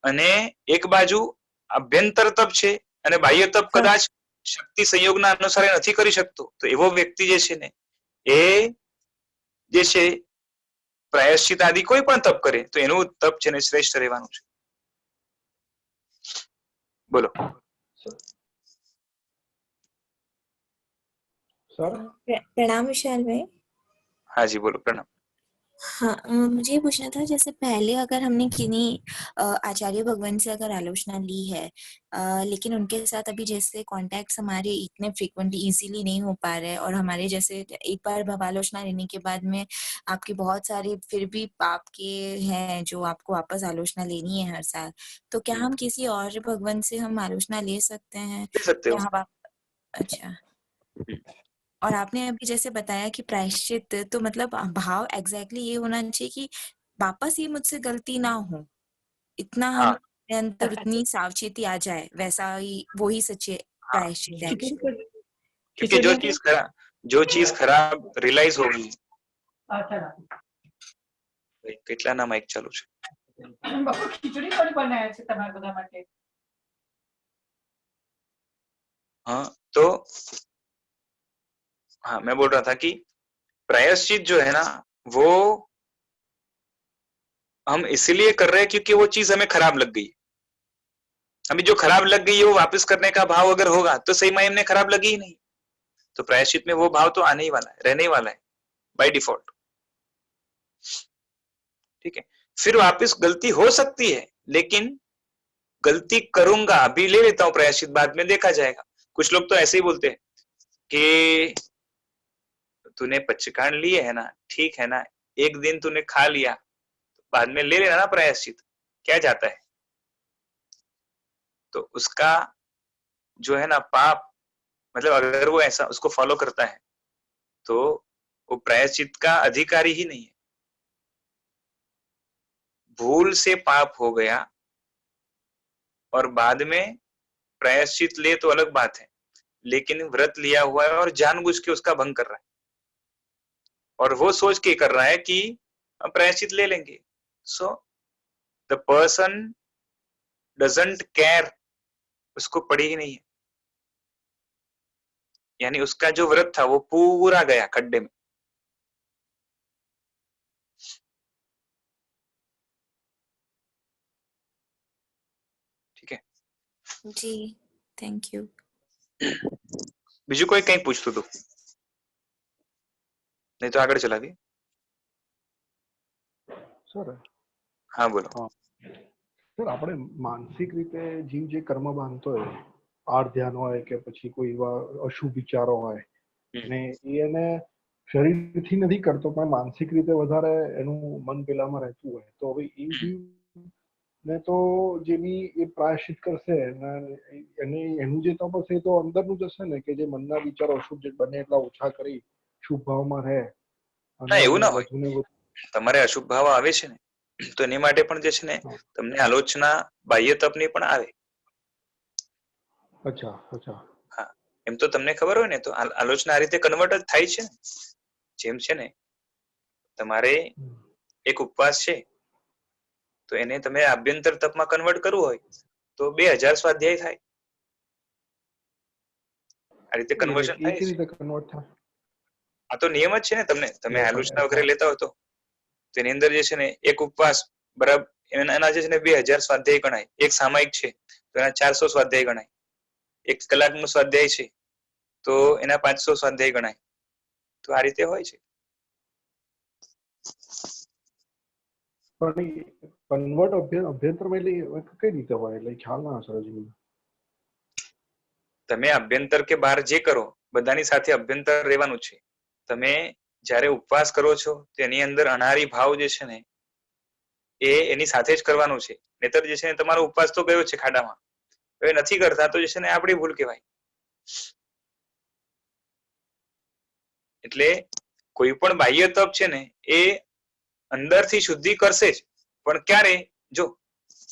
અને એક બાજુ અભ્યંતર તપ છે અને બાહ્ય તપ કદાચ શક્તિ સંયોગના અનુસાર નથી કરી શકતો, તો એવો વ્યક્તિ જે છે ને એ જે છે પ્રાયશ્ચિત આદિ કોઈ પણ તપ કરે તો એનું તપ છે ને શ્રેષ્ઠ રહેવાનું છે. બોલો सर प्रणाम विशाल भाई. हाँ जी बोलो. प्रणाम. हाँ, मुझे ये पूछना था, जैसे पहले अगर हमने किन्हीं आचार्य भगवान से अगर आलोचना ली है, लेकिन उनके साथ अभी जैसे कॉन्टैक्ट्स हमारे इतने फ्रीक्वेंटली इजीली नहीं हो पा रहे हैं, और हमारे जैसे एक बार भावालोचना लेने के बाद में आपके बहुत सारे फिर भी पाप के हैं जो आपको वापस आलोचना लेनी है हर साल, तो क्या हम किसी और भगवान से हम आलोचना ले सकते हैं? ले सकते हो. या हम अच्छा. और आपने अभी जैसे बताया कि प्रायश्चित, तो मतलब भाव एग्जैक्टली ये होना चाहिए कि वापस ये मुझसे गलती ना हो, इतना हाँ. हमारे अंदर उतनी सावचेती आ जाए, वैसा ही वो ही सच्चे प्रायश्चित है. क्योंकि जो चीज खराब रियलाइज होगी. કેટલાના માઇક ચાલુ છે? ખીચડી પણ બનાવે છે તમારા બધા માટે. हाँ, तो हाँ मैं बोल रहा था कि प्रायश्चित जो है ना वो हम इसीलिए कर रहे हैं क्योंकि वो चीज हमें खराब लग गई. अभी जो खराब लग गई है वो वापस करने का भाव अगर होगा तो सही मायने में खराब लगी ही नहीं, तो प्रायश्चित में वो भाव तो आने ही वाला है, रहने ही वाला है बाय डिफॉल्ट. ठीक है, फिर वापस गलती हो सकती है, लेकिन गलती करूंगा, अभी ले लेता हूं प्रायश्चित, बाद में देखा जाएगा. कुछ लोग तो ऐसे ही बोलते हैं कि तूने पचकान लिए है ना, ठीक है ना, एक दिन तूने खा लिया, बाद में ले लेना ना प्रायश्चित, क्या जाता है. तो उसका जो है ना पाप, मतलब अगर वो ऐसा उसको फॉलो करता है तो वो प्रायश्चित का अधिकारी ही नहीं है. भूल से पाप हो गया और बाद में प्रायश्चित ले तो अलग बात है, लेकिन व्रत लिया हुआ है और जानबूझ के उसका भंग कर रहा है और वो सोच के कर रहा है कि प्रायश्चित ले लेंगे. So the person doesn't care, उसको पड़ी ही नहीं है. यानी उसका जो व्रत था वो पूरा गया खड्डे में। ठीक है, जी, थैंक यू। બીજું કોઈ કઈ પૂછતું હતું? નહીં તો આગળ ચલાવીએ। સર હા બોલો। સર આપણે માનસિક રીતે જીવ જે કર્મ બાંધતો હોય, આર ધ્યાન હોય કે પછી કોઈ એવા અશુભ વિચારો હોય, ને એને શરીરથી નથી કરતો પણ માનસિક રીતે વધારે એનું મન પેલામાં રહેતું હોય, તો હવે એ જીવ ને તો જેની એ પ્રાયશ્ચિત કરશે એને એનું જે તપ હશે તો અંદરનું જ હશે ને, કે જે મનના વિચારો અશુભ જે બને એટલા ઓછા કરી શુભ ભાવમાં રહે। ના એવું ના હોય, તમારે અશુભ ભાવ આવે છે ને તો એની માટે પણ જે છે ને તમને આલોચના બાહ્ય તપની પણ આવે। અચ્છા અચ્છા, હા, એમ તો તમને ખબર હોય ને તો આલોચના આ રીતે કન્વર્ટ જ થાય છે ને। જેમ છે ને તમારે એક ઉપવાસ છે તો એને તમે આભ્યંતર તપમાં કન્વર્ટ કરવું હોય તો 2000 સ્વાધ્યાય થાય। આ રીતે કન્વર્ઝન થાય છે। રીતે કન્વર્ટ થાય? આ તો નિયમ જ છે ને, તમને તમે આલોચના વગેરે લેતા હો તો તેની અંદર જે છે ને એક ઉપવાસ બરાબર એના જે છે ને 2000 સ્વાધ્યાય ગણાય। એક સામાયિક છે તો એના 400 સ્વાધ્યાય ગણાય। એક કલાકનો સ્વાધ્યાય છે તો એના 500 સ્વાધ્યાય ગણાય। તો આ રીતે હોય છે। પણ કન્વર્ટ અભ્યંતરમાં એટલે કઈ રીતે હોય, એટલે ખ્યાલ ના સર હજી। તમે અભ્યંતર કે બહાર જે કરો બધાની સાથે અભ્યંતર રહેવાનું છે। તમે જ્યારે ઉપવાસ કરો છો તેની અંદર અનારી ભાવ જે છે ને એ એની સાથે જ કરવાનું છે, નહીતર જે છે ને તમારો ઉપવાસ તો ગયો છે ખાડામાં। હવે નથી કરતા તો જે છે ને આપણી ભૂલ કહેવાય। એટલે કોઈ પણ બાહ્ય તપ છે ને એ અંદરથી શુદ્ધિ કરશે જ, પણ ક્યારે? જો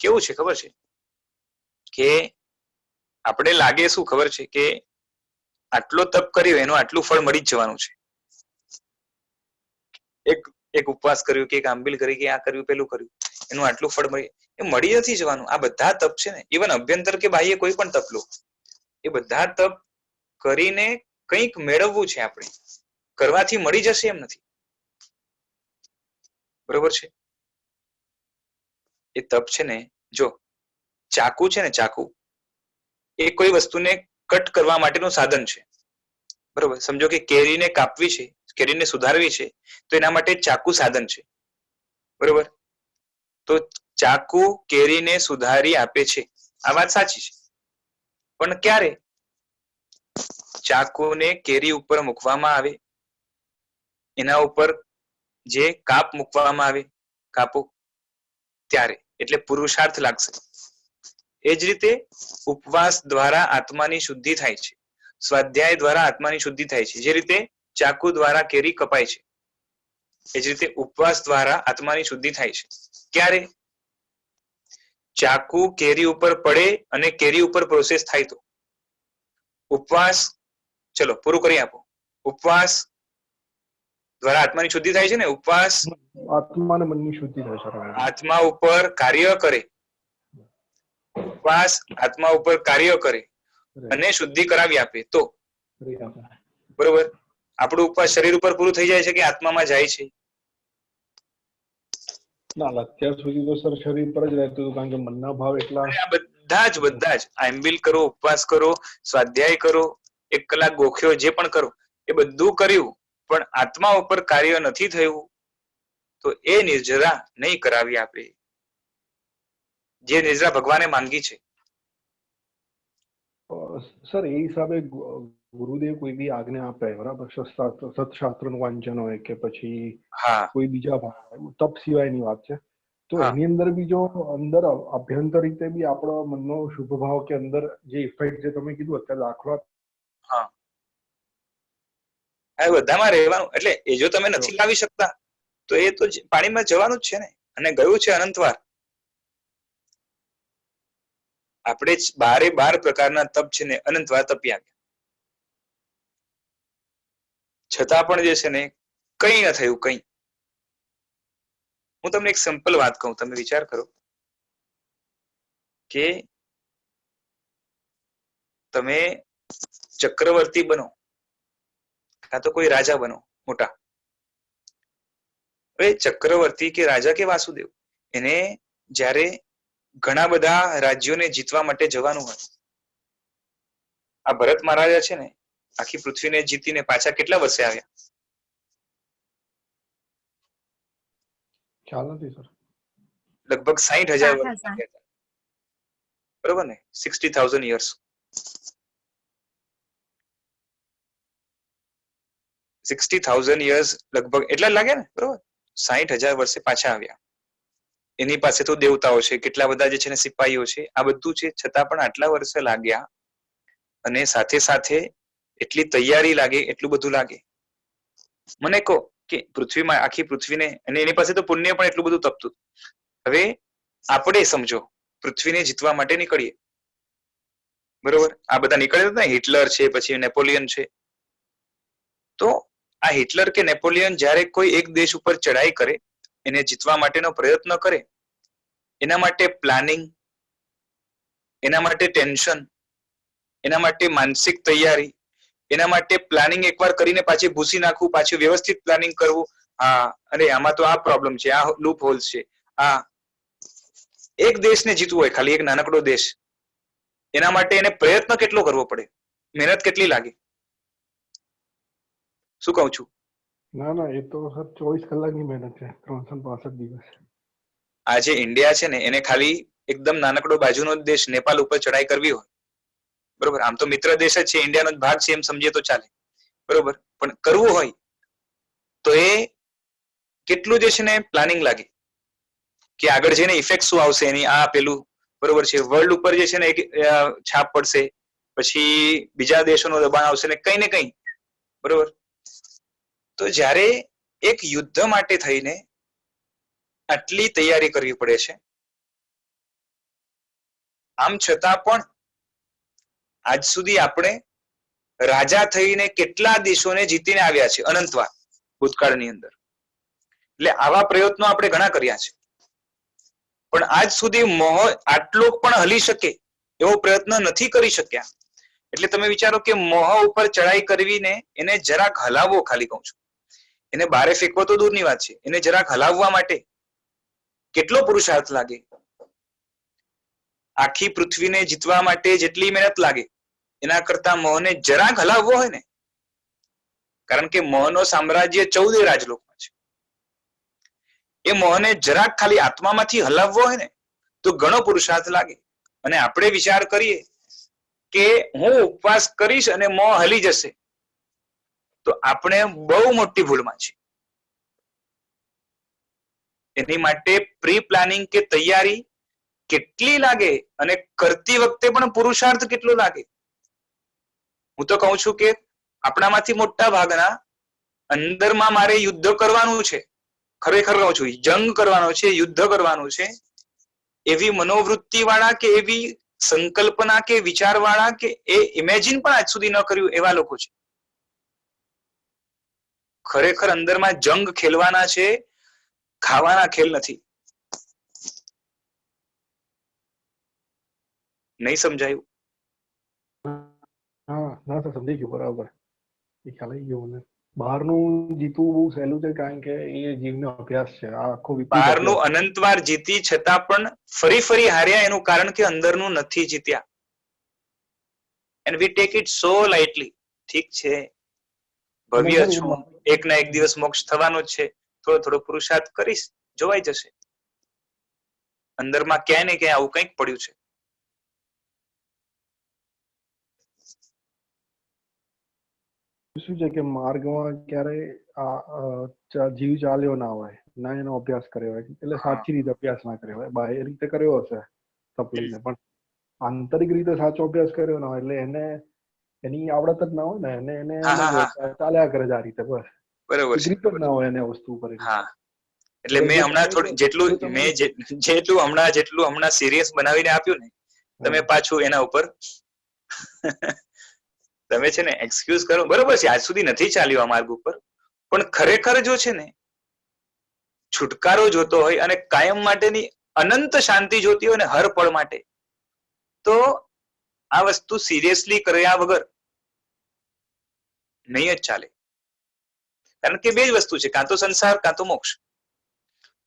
કેવું છે ખબર છે કે આપણે લાગે શું ખબર છે કે આટલો તપ કર્યો એનું આટલું ફળ મળી જ જવાનું છે। એક ઉપવાસ કર્યું કે એક આંબીલ કરી કે આ કર્યું પેલું કર્યું એનું આટલું ફળ મળી નથી જવાનું। આ બધા તપ છે ને, ઇવન અભ્યંતર કે બાહ્ય કોઈ પણ તપ લો, એ બધા તપ કરીને કંઈક મેળવવું છે આપણે, કરવાથી મળી જશે એમ નથી। બરોબર છે? એ તપ છે ને, જો ચાકુ છે ને ચાકુ એ કોઈ વસ્તુને કટ કરવા માટેનું સાધન છે, બરોબર? સમજો કે કેરીને કાપવી છે, કેરીને સુધારવી છે તો એના માટે ચાકુ સાધન છે, બરોબર? તો ચાકુ કેરીને સુધારી આપે છે, આ વાત સાચી છે। પણ ક્યારે? ચાકુને કેરી ઉપર મૂકવામાં આવે, એના ઉપર જે કાપ મૂકવામાં આવે, કાપો, ત્યારે એટલે પુરુષાર્થ લાગશે। એ જ રીતે ઉપવાસ દ્વારા આત્માની શુદ્ધિ થાય છે, સ્વાધ્યાય દ્વારા આત્માની શુદ્ધિ થાય છે। જે રીતે ચાકુ દ્વારા કેરી કપાય છે એ જ રીતે ઉપવાસ દ્વારા આત્માની શુદ્ધિ થાય છે। ક્યારે? ચાકુ કેરી ઉપર પડે અને કેરી ઉપર પ્રોસેસ થાય તો। ઉપવાસ, ચલો પૂરું કરી આપો। ઉપવાસ દ્વારા આત્માની શુદ્ધિ થાય છે ને, ઉપવાસ આત્મા અને મનની શુદ્ધિ થાય સર। આત્મા ઉપર કાર્ય કરે, ઉપવાસ આત્મા ઉપર કાર્ય કરે અને શુદ્ધિ કરાવી આપે તો, બરોબર? આપણું ઉપવાસ શરીર ઉપર પૂરું થઈ જાય છે કે આત્મામાં જાય છે? ના, અત્યાર સુધી તો સર શરીર પર જ રહેતું હતું, કારણ કે મનના ભાવ એટલા બધા જ આંબીલ કરો, ઉપવાસ કરો, સ્વાધ્યાય કરો, 1 કલાક ગોખ્યો, જે પણ કરો એ બધું કર્યું પણ આત્મા ઉપર કાર્ય નથી થયું તો એ નિર્જરા નહીં કરાવી આપે, જે નિર્જરા ભગવાને માંગી છે। સર એ હિસાબે ગુરુદેવ કોઈ બી આજ્ઞા આપે, બરાબર? સત્શાસ્ત્રનું વાંચન હોય કે પછી કોઈ બીજા ભાવ, તપ સિવાયની વાત છે, તો એની અંદર બી જો અંદર અભ્યંતર રીતે બી આપણો મનનો શુભ ભાવ કે અંદર જે ઇફેક્ટ જે તમે કીધું અત્યારે દાખલો, હા, આ બધામાં રહેવાનું। એટલે એ જો તમે નથી લાવી શકતા તો એ તો પાણીમાં જવાનું જ છે ને, અને ગયું છે અનંતવાર। આપણે 12 પ્રકારના તપ છે ને અનંતવાર તપ્યા, છતાં પણ જે છે ને કઈ ન થયું, કઈ। હું તમને એક સિમ્પલ વાત કહું, તમે વિચાર કરો કે તમે ચક્રવર્તી બનો કાં તો કોઈ રાજા બનો મોટા. હવે ચક્રવર્તી કે રાજા કે વાસુદેવ, એને જ્યારે ઘણા બધા રાજ્યોને જીતવા માટે જવાનું હોય, આ ભરત મહારાજા છે ને આખી પૃથ્વીને જીતીને પાછા કેટલા વર્ષે આવ્યા? ખ્યાલ નથી સર. લગભગ 60,000 વર્ષ 60,000. લાગ્યા હતા. બરોબર ને? 60,000 years. 60,000 years લગભગ એટલા લાગે ને, બરોબર? 60,000 વર્ષે પાછા આવ્યા. એની પાસે તો દેવતાઓ છે, કેટલા બધા જે છે ને સિપાહીઓ છે, આ બધું છે, છતાં પણ આટલા વર્ષે લાગ્યા. અને સાથે સાથે એટલી તૈયારી લાગે, એટલું બધું લાગે. મને કહો કે પૃથ્વીમાં આખી પૃથ્વીને, અને એની પાસે તો પુણ્ય પણ એટલું બધું તપતું. હવે આપણે સમજો પૃથ્વીને જીતવા માટે નીકળીએ, બરોબર? આ બધા નીકળે ને, હિટલર છે, પછી નેપોલિયન છે. તો આ હિટલર કે નેપોલિયન જ્યારે કોઈ એક દેશ ઉપર ચડાઈ કરે, એને જીતવા માટેનો પ્રયત્ન કરે, એના માટે પ્લાનિંગ, એના માટે ટેન્શન, એના માટે માનસિક તૈયારી, એના માટે પ્લાનિંગ એકવાર કરીને પાછી ભૂસી નાખવું, પાછું વ્યવસ્થિત પ્લાનિંગ કરવું. હા, અરે આમાં તો આ પ્રોબ્લેમ છે, આ લૂપ હોલ્સ છે. આ એક દેશને જીતવું હોય, ખાલી એક નાનકડો દેશ, એના માટે એને પ્રયત્ન કેટલો કરવો પડે, મહેનત કેટલી લાગે? શું કહું છું? ના ના, એ તો સર 24 કલાકની મહેનત છે, 365 દિવસ. આ જે ઇન્ડિયા છે ને, એને ખાલી એકદમ નાનકડો બાજુનો દેશ નેપાલ ઉપર ચડાઈ કરવી હોય, બરોબર? આમ તો મિત્ર દેશ જ છે, ઇન્ડિયાનો જ ભાગ છે એમ સમજીએ તો ચાલે, બરોબર? પણ કરવું હોય તો એ કેટલું જે છે ને પ્લાનિંગ લાગે, કે આગળ જઈને ઇફેક્ટ શું આવશે એની, આ પેલું, બરોબર છે? વર્લ્ડ ઉપર જે છે ને એક છાપ પડશે, પછી બીજા દેશોનો દબાણ આવશે ને કઈ, બરોબર? તો જ્યારે એક યુદ્ધ માટે થઈને આટલી તૈયારી કરવી પડે છે, આમ છતાં પણ આજ સુધી આપણે રાજા થઈને કેટલા દેશોને જીતીને આવ્યા છે અનંતવાર ભૂતકાળની અંદર. એટલે આવા પ્રયત્નો આપણે ઘણા કર્યા છે, પણ આજ સુધી મોહ આટલો પણ હલી શકે એવો પ્રયત્ન નથી કરી શક્યા. એટલે તમે વિચારો કે મોહ ઉપર ચડાઈ કરવીને એને જરાક હલાવવો, ખાલી કહું છું, એને બારે ફેંકવો તો દૂરની વાત છે, એને જરાક હલાવવા માટે કેટલો પુરુષાર્થ લાગે. આખી પૃથ્વીને જીતવા માટે જેટલી મહેનત લાગે એના કરતા મોહને જરાક હલાવવો હોય ને, કારણ કે મોહનો સામ્રાજ્ય 14 રાજલોકમાં છે, એ મોહને જરાક ખાલી આત્મામાંથી હલાવવો હોય ને તો ઘણો પુરુષાર્થ લાગે. અને આપણે વિચાર કરીએ કે હું ઉપવાસ કરીશ અને મોહ હલી જશે, તો આપણે બહુ મોટી ભૂલમાં છે. એની માટે પ્રી પ્લાનિંગ કે તૈયારી કેટલી લાગે, અને કરતી વખતે પણ પુરુષાર્થ કેટલો લાગે. હું તો કહું છું કે આપણામાંથી મોટા ભાગના અંદરમાં મારે યુદ્ધ કરવાનું છે, ખરેખર કહું છું, જંગ કરવાનો છે, યુદ્ધ કરવાનું છે, એવી મનોવૃત્તિ વાળા કે એવી સંકલ્પના કે વિચાર વાળા કે એ ઇમેજિન પણ આજ સુધી ન કર્યું એવા લોકો છે. ખરેખર અંદરમાં જંગ ખેલવાના છે, ખાવાના ખેલ નથી. નહીં સમજાયું? હા ના સર, સમજી ગયું, બરાબર. એ ખ્યાલ આવી ગયો મને. બહારનું જીતવું બહુ સહેલું છે, કારણ કે એ જીવનો અભ્યાસ છે, આ આખો વિપરીત બહારનું અભ્યાસ. અનંતવાર જીતી છતાં પણ ફરી હાર્યા, એનું કારણ કે અંદરનું નથી જીત્યા. and we take it so lightly. ઠીક છે, ભવ્ય છું, એક ના એક દિવસ મોક્ષ થવાનો જ છે, થોડો પુરુષાર્થ કરીશ, જોવાઈ જશે. અંદરમાં ક્યાંય ને ક્યાંય આવું કંઈક પડ્યું છે. શું છે કે માર્ગમાં ક્યારે જીવ ચાલ્યો ના હોય, ના એનો અભ્યાસ કર્યો હોય, એટલે સાચી રીતે અભ્યાસ ના કર્યો હોય. બાહ્ય રીતે કર્યો હશે તપલીને, પણ આંતરિક રીતે સાચો અભ્યાસ કર્યો ના હોય, એટલે એને એની આવડત જ ના હોય ને, એને ચાલ્યા કરે છે આ રીતે, બસ. બરોબર છે, ગ્રીપ જ ના હોય એને વસ્તુ ઉપર. હા. એટલે મેં હમણાં જેટલું હમણાં સિરિયસ બનાવીને આપ્યું ને, તમે પાછું એના ઉપર તમે છે ને એક્સક્યુઝ કરો, બરોબર છે, આજ સુધી નથી ચાલ્યું આ માર્ગ ઉપર, પણ ખરેખર જો છે ને છુટકારો જોતો હોય અને કાયમ માટેની અનંત શાંતિ જોતી હોય ને હર પળ માટે, તો આ વસ્તુ સિરિયસલી કર્યા વગર નહીં જ ચાલે. કારણ કે બે જ વસ્તુ છે, કાં તો સંસાર કાં તો મોક્ષ.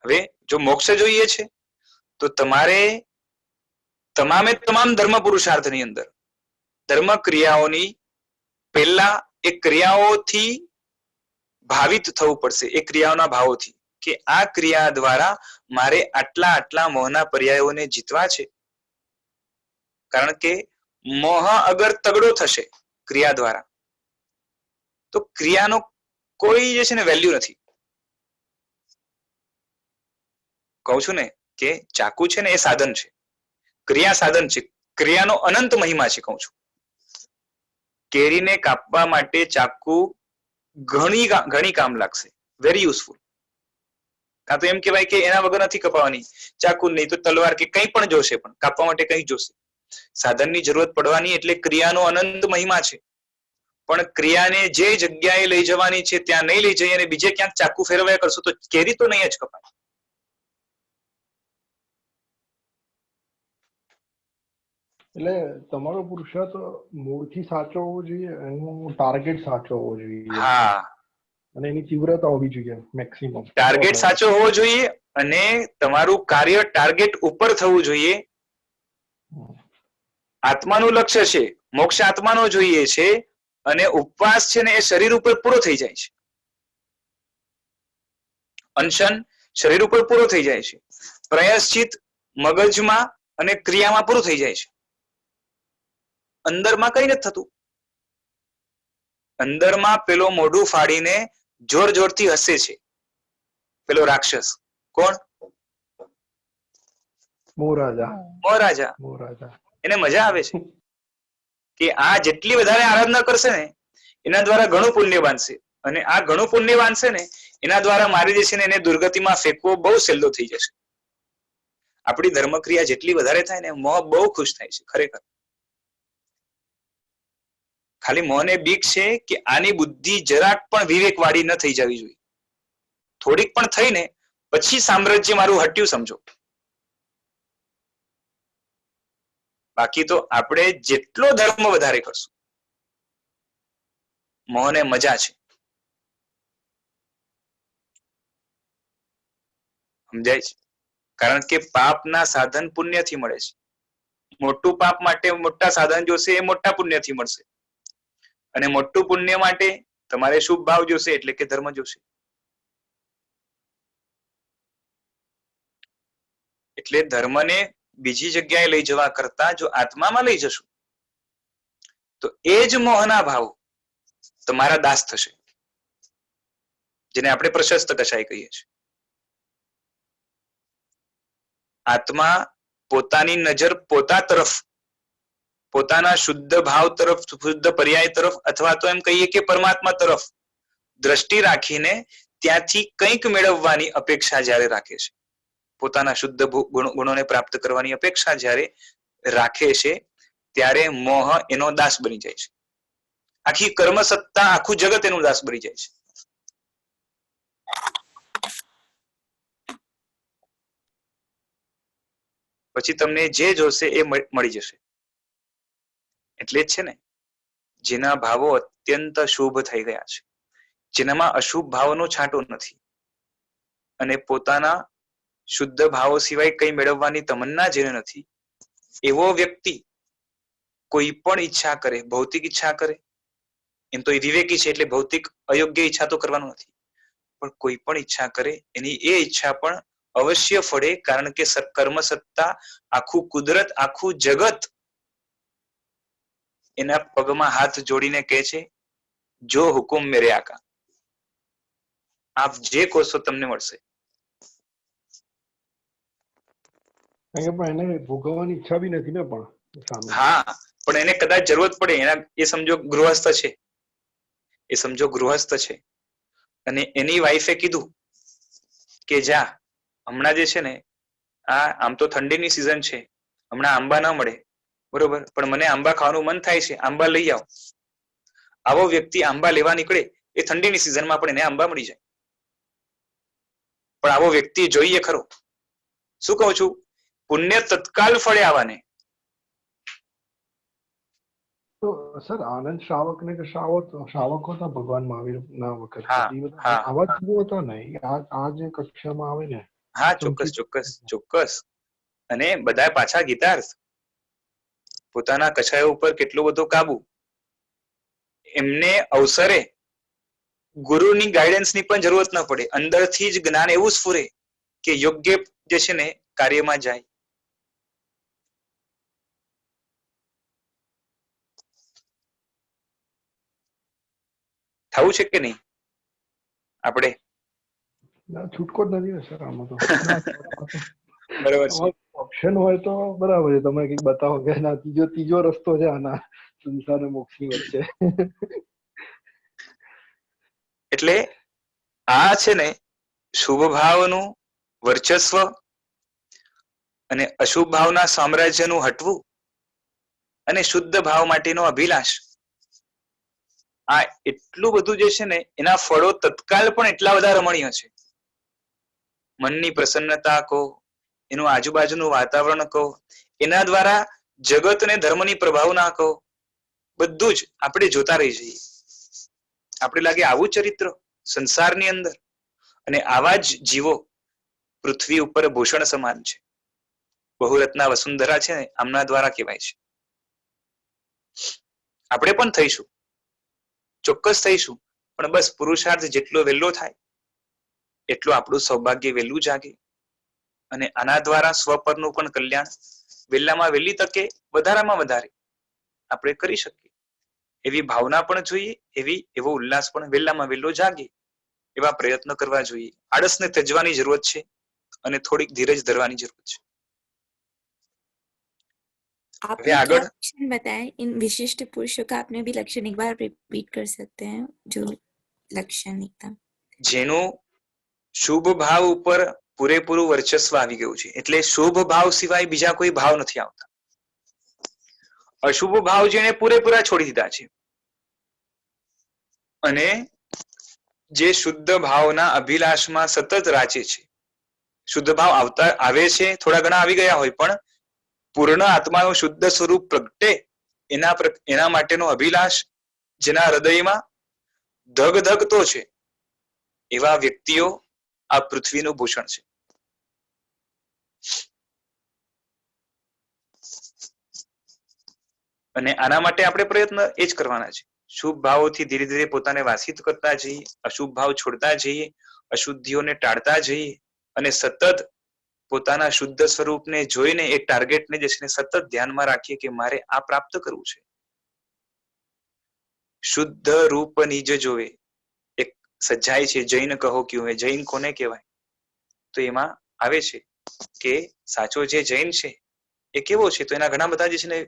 હવે જો મોક્ષ જોઈએ છે તો તમારે તમામે તમામ ધર્મ પુરુષાર્થની અંદર ધર્મ ક્રિયાઓની પહેલા એ ક્રિયાઓથી ભાવિત થવું પડશે, એ ક્રિયાઓના ભાવોથી, કે આ ક્રિયા દ્વારા મારે આટલા આટલા મોહના પર્યાયોને જીતવા છે. કારણ કે મોહ અગર તગડો થશે ક્રિયા દ્વારા તો ક્રિયાનો કોઈ જે છે ને વેલ્યુ નથી. કહું છું ને કે ચાકુ છે ને એ સાધન છે, ક્રિયા સાધન છે, ક્રિયાનો અનંત મહિમા છે. કહું છું કેરીને કાપવા માટે ચાકુ ઘણી કામ લાગશે, વેરી યુઝફુલ. કાં તો એમ કહેવાય કે એના વગર નથી કપાવાની, ચાકુ નહીં તો તલવાર કે કંઈ પણ જોશે, પણ કાપવા માટે કંઈ જોશે. સાધનની જરૂરત પડવાની, એટલે ક્રિયાનો અનંત મહિમા છે. પણ ક્રિયાને જે જગ્યાએ લઈ જવાની છે ત્યાં નહીં લઈ જઈ અને બીજે ક્યાંક ચાકુ ફેરવ્યા કરશો તો કેરી તો નહીં જ કપાય. એટલે તમારો પુરુષાર્થ મૂળથી સાચો હોવો જોઈએ, એનું ટાર્ગેટ સાચો હોવો જોઈએ. હા, અને એની તીવ્રતા હોવી જોઈએ મેક્સિમમ. ટાર્ગેટ સાચો હોવો જોઈએ અને તમારું કાર્ય ટાર્ગેટ ઉપર થવું જોઈએ. આત્માનું લક્ષ્ય છે, મોક્ષ આત્માનો જોઈએ છે, અને ઉપવાસ છે ને એ શરીર ઉપર પૂરો થઈ જાય છે. અનશન શરીર ઉપર પૂરો થઈ જાય છે. પ્રયશ્ચિત મગજમાં અને ક્રિયામાં પૂરું થઈ જાય છે. અંદરમાં કઈ નથી થતું. અંદરમાં પેલો મોઢું ફાડીને જોર જોરથી હસે છે પેલો રાક્ષસ. કોણ? મોરાજા. એને મજા આવે છે કે આ જેટલી વધારે આરાધના કરશે ને એના દ્વારા ઘણું પુણ્ય બાંધશે, અને આ ઘણું પુણ્ય બાંધશે ને એના દ્વારા મારી જે છે ને એને દુર્ગતિમાં ફેંકવો બહુ સહેલો થઈ જશે. આપણી ધર્મક્રિયા જેટલી વધારે થાય ને મોહ બહુ ખુશ થાય છે ખરેખર. ખાલી મોહને બીક છે કે આની બુદ્ધિ જરાક પણ વિવેક વાળી ન થઈ જવી જોઈએ. થોડીક પણ થઈ ને પછી સામ્રાજ્ય મારું હટ્યું સમજો. બાકી તો આપણે જેટલો ધર્મ વધારે કરશું મોહને મજા છે. સમજાય છે? કારણ કે પાપના સાધન પુણ્યથી મળે છે. મોટું પાપ માટે મોટા સાધન જોશે, એ મોટા પુણ્યથી મળશે. અને મોટું પુણ્ય માટે તમારે શુભ ભાવ જોશે, એટલે કે ધર્મ જોશે. એટલે ધર્મને બીજી જગ્યાએ લઈ જવા કરતા જો આત્મામાં લઈ જશું તો એ જ મોહના ભાવ તમારા દાસ થશે, જેને આપણે પ્રશસ્ત કશાય કહીએ છીએ. આત્મા પોતાની નજર પોતા તરફ, પોતાના શુદ્ધ ભાવ તરફ, શુદ્ધ પર્યાય તરફ, અથવા તો એમ કહીએ કે પરમાત્મા તરફ દ્રષ્ટિ રાખીને ત્યાંથી કંઈક મેળવવાની અપેક્ષા જ્યારે રાખે છે, પોતાના શુદ્ધ ગુણોને પ્રાપ્ત કરવાની અપેક્ષા જ્યારે રાખે છે, ત્યારે મોહ એનો દાસ બની જાય છે. આખી કર્મ સત્તા, આખું જગત એનું દાસ બની જાય છે. પછી તમને જે જોશે એ મળી જશે. એટલે જ છે ને જેના ભાવો અત્યંત શુભ થઈ ગયા છે, જેનામાં અશુભ ભાવનો છાંટો નથી, અને પોતાના શુદ્ધ ભાવો સિવાય કઈ મેળવવાની તમન્ના જેને નથી, એવો વ્યક્તિ કોઈ પણ ઈચ્છા કરે, ભૌતિક ઈચ્છા કરે, એમ તો એ વિવેકી છે એટલે ભૌતિક અયોગ્ય ઈચ્છા તો કરવાનું નથી, પણ કોઈ પણ ઈચ્છા કરે એની એ ઈચ્છા પણ અવશ્ય ફળે. કારણ કે કર્મ સત્તા, આખું કુદરત, આખું જગત એના પગમાં હાથ જોડીને કહે છે, જો હુકુમ મેરે આકા, આપ જે કોશો તમને મળશે. એને ભોગવવાની ઈચ્છા બી નથી ને પણ. હા, પણ એને કદાચ જરૂરત પડે. એના એ સમજો ગૃહસ્થ છે, એ સમજો ગૃહસ્થ છે, અને એની વાઈફે કીધું કે જા હમણાં જે છે ને આમ તો ઠંડીની સિઝન છે, હમણાં આંબા ના મળે, બરોબર, પણ મને આંબા ખાવાનું મન થાય છે, આંબા લઈ આવો. આવો વ્યક્તિ આંબા લેવા નીકળે એ ઠંડીની સિઝનમાં પણ એને આંબા મળી જાય. પણ આવો વ્યક્તિ જોઈએ ખરો. શું કહું છું? પુણ્ય તત્કાલ ફળે આવવાને. તો સર આનંદ શ્રાવક ને કે શ્રાવક હતા ભગવાન મહાવીરના વખતે, હા એ બધા હા આવા જ જીવો હતા ને, આ જે કક્ષામાં આવે ને. હા, ચોક્કસ ચોક્કસ ચોક્કસ. અને બધા પાછા ગીતાર્થ, પોતાના કછાયો ઉપર કેટલો બધો કાબુ, એમને અવસરે ગુરુની ગાઈડન્સ ની પણ જરૂરત ન પડે, અંદરથી જ જ્ઞાન એવું સ્ફુરે કે યોગ્ય જે છે ને કાર્યમાં જાય. થવું છે કે નહીં આપણે? છૂટકો જ નથી ને સર આમાં તો. બરાબર છે. ઓપ્શન હોય તો બરાબર છે, તમે કઈક બતાવો કે ના ત્રીજો રસ્તો છે આના સંસાર અને મોક્ષની વચ્ચે. એટલે આ છે ને શુભ ભાવનું વર્ચસ્વ અને અશુભ ભાવના સામ્રાજ્યનું હટવું અને શુદ્ધ ભાવ માટેનો અભિલાષ, આ એટલું બધું જે છે ને એના ફળો તત્કાલ પણ એટલા બધા રમણીય છે. મનની પ્રસન્નતા કહો, એનું આજુબાજુનું વાતાવરણ કહો, એના દ્વારા જગત અને ધર્મની પ્રભાવના કહો, બધું જ આપણે જોતા રહી જઈએ. આપણે લાગે આવું ચરિત્ર સંસારની અંદર, અને આવા જ જીવો પૃથ્વી ઉપર ભૂષણ સમાન છે. બહુરત્ના વસુંધરા છે ને આમના દ્વારા કહેવાય છે. આપણે પણ થઈશું, ચોક્કસ થઈશું, પણ બસ પુરુષાર્થ જેટલો વહેલો થાય એટલું આપણું સૌભાગ્ય વહેલું જાગે, અને આના દ્વારા સ્વપરનું પણ કલ્યાણ વહેલામાં વહેલી તકે વધારામાં વધારે આપણે કરી શકીએ. એવી ભાવના પણ જોઈએ, એવો ઉલ્લાસ પણ વહેલામાં વહેલો જાગે, એવા પ્રયત્ન કરવા જોઈએ. આળસને ત્યજવાની જરૂરત છે અને થોડીક ધીરજ ધરવાની જરૂર છે. आपने क्या लक्षण बताए इन विशिष्ट पुरुषों का? आपने भी लक्षण एक बार रिपीट कर सकते हैं जो लक्षण एकदम? જેનું શુભ ભાવ ઉપર પૂરેપૂરું વર્ચસ્વ આવી ગયું છે, એટલે શુભ ભાવ સિવાય બીજા કોઈ ભાવ નથી આવતા. અશુભ ભાવ જેને પૂરેપૂરા છોડી દીધા છે, અને જે શુદ્ધ ભાવના અભિલાષમાં સતત રાચે છે. શુદ્ધ ભાવ આવે છે, થોડા ઘણા આવી ગયા હોય, પણ પૂર્ણ આત્માનું શુદ્ધ સ્વરૂપ પ્રગટે એના માટેનો અભિલાષ જેના હૃદયમાં ધગ ધગતો છે, એવા વ્યક્તિઓ આ પૃથ્વીનું ભૂષણ છે. અને આના માટે આપણે પ્રયત્ન એ જ કરવાના છે. શુભ ભાવોથી ધીરે ધીરે પોતાને વાસિત કરતા જઈએ, અશુભ ભાવ છોડતા જઈએ, અશુદ્ધિઓને ટાળતા જઈએ, અને સતત પોતાના શુદ્ધ સ્વરૂપને જોઈને એ ટાર્ગેટને જે છે સતત ધ્યાનમાં રાખીએ કે મારે આ પ્રાપ્ત કરવું છે. શુદ્ધ રૂપ નિજ જોવે એક સજ્જાય છે, જૈન કહો ક્યું હે. જૈન કોને કહેવાય? તો એમાં આવે છે કે સાચો જે જૈન છે એ કેવો છે? તો એના ઘણા બધા જે છે ને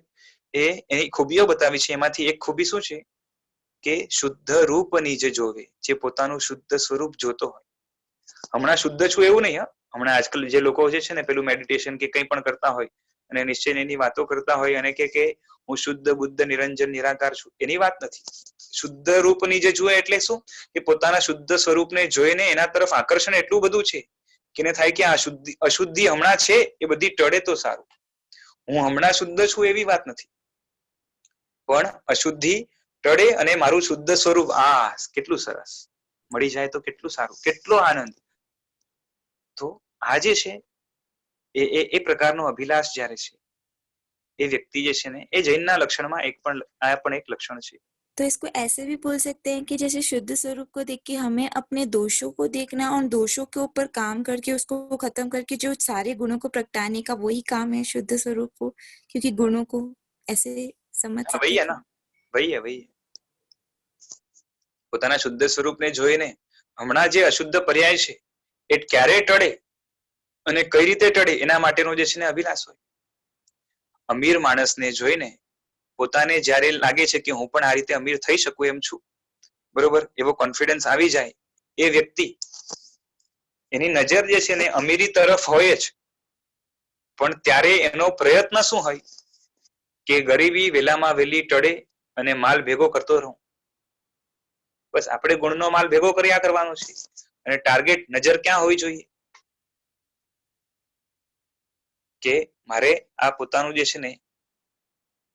એની ખૂબીઓ બતાવી છે. એમાંથી એક ખૂબી શું છે કે શુદ્ધ રૂપ નિજ જોવે, જે પોતાનું શુદ્ધ સ્વરૂપ જોતો હોય. હમણાં શુદ્ધ છું એવું નહીં, હમણાં આજકાલ જે લોકો જે છે ને પેલું મેડિટેશન કે કંઈ પણ કરતા હોય અને નિશ્ચય એની વાતો કરતા હોય અને કે હું શુદ્ધ બુદ્ધ નિરંજન નિરાકાર છું, એની વાત નથી. શુદ્ધ રૂપ નિજ જુએ એટલે શું કે પોતાના શુદ્ધ સ્વરૂપને જોઈને એના તરફ આકર્ષણ એટલું બધું છે કે એને થાય કે આ અશુદ્ધિ હમણાં છે એ બધી ટળે તો સારું. હું હમણાં શુદ્ધ છું એવી વાત નથી, પણ અશુદ્ધિ ટળે અને મારું શુદ્ધ સ્વરૂપ કેટલું સરસ મળી જાય તો કેટલું સારું, કેટલો આનંદ. તો આ જે છે એ પ્રકારનો અભિલાષ જ્યારે છે એ વ્યક્તિ જે છે ને એ જૈનના લક્ષણમાં આ પણ એક લક્ષણ છે. तो इसको ऐसे भी बोल सकते हैं कि जैसे शुद्ध स्वरूप को देख के हमें अपने दोषों को देखना और दोषों के ऊपर काम करके उसको खत्म करके जो सारे गुणों को प्रगटाने का वही काम है शुद्ध स्वरूप को, क्योंकि गुणों को ऐसे समझ सकते वही है ना, वही है. પોતાના શુદ્ધ સ્વરૂપને જોઈને હમણાં જે અશુદ્ધ પર્યાય છે એ ક્યારે ટળે અને કઈ રીતે ટળે એના માટેનો જે છે ને અભિલાષ હોય. અમીર માણસને જોઈને પોતાને જ્યારે લાગે છે કે હું પણ આ રીતે અમીર થઈ શકું એમ છું, બરોબર, એવો કોન્ફિડન્સ આવી જાય, એ વ્યક્તિ એની નજર જે છે ને અમીરી તરફ હોય જ, પણ ત્યારે એનો પ્રયત્ન શું હોય કે ગરીબી વહેલામાં વહેલી ટળે અને માલ ભેગો કરતો રહું. બસ આપણે ગુણનો માલ ભેગો કર્યા કરવાનો છે, અને ટાર્ગેટ નજર ક્યાં હોવી જોઈએ કે મારે આ પોતાનું જે છે ને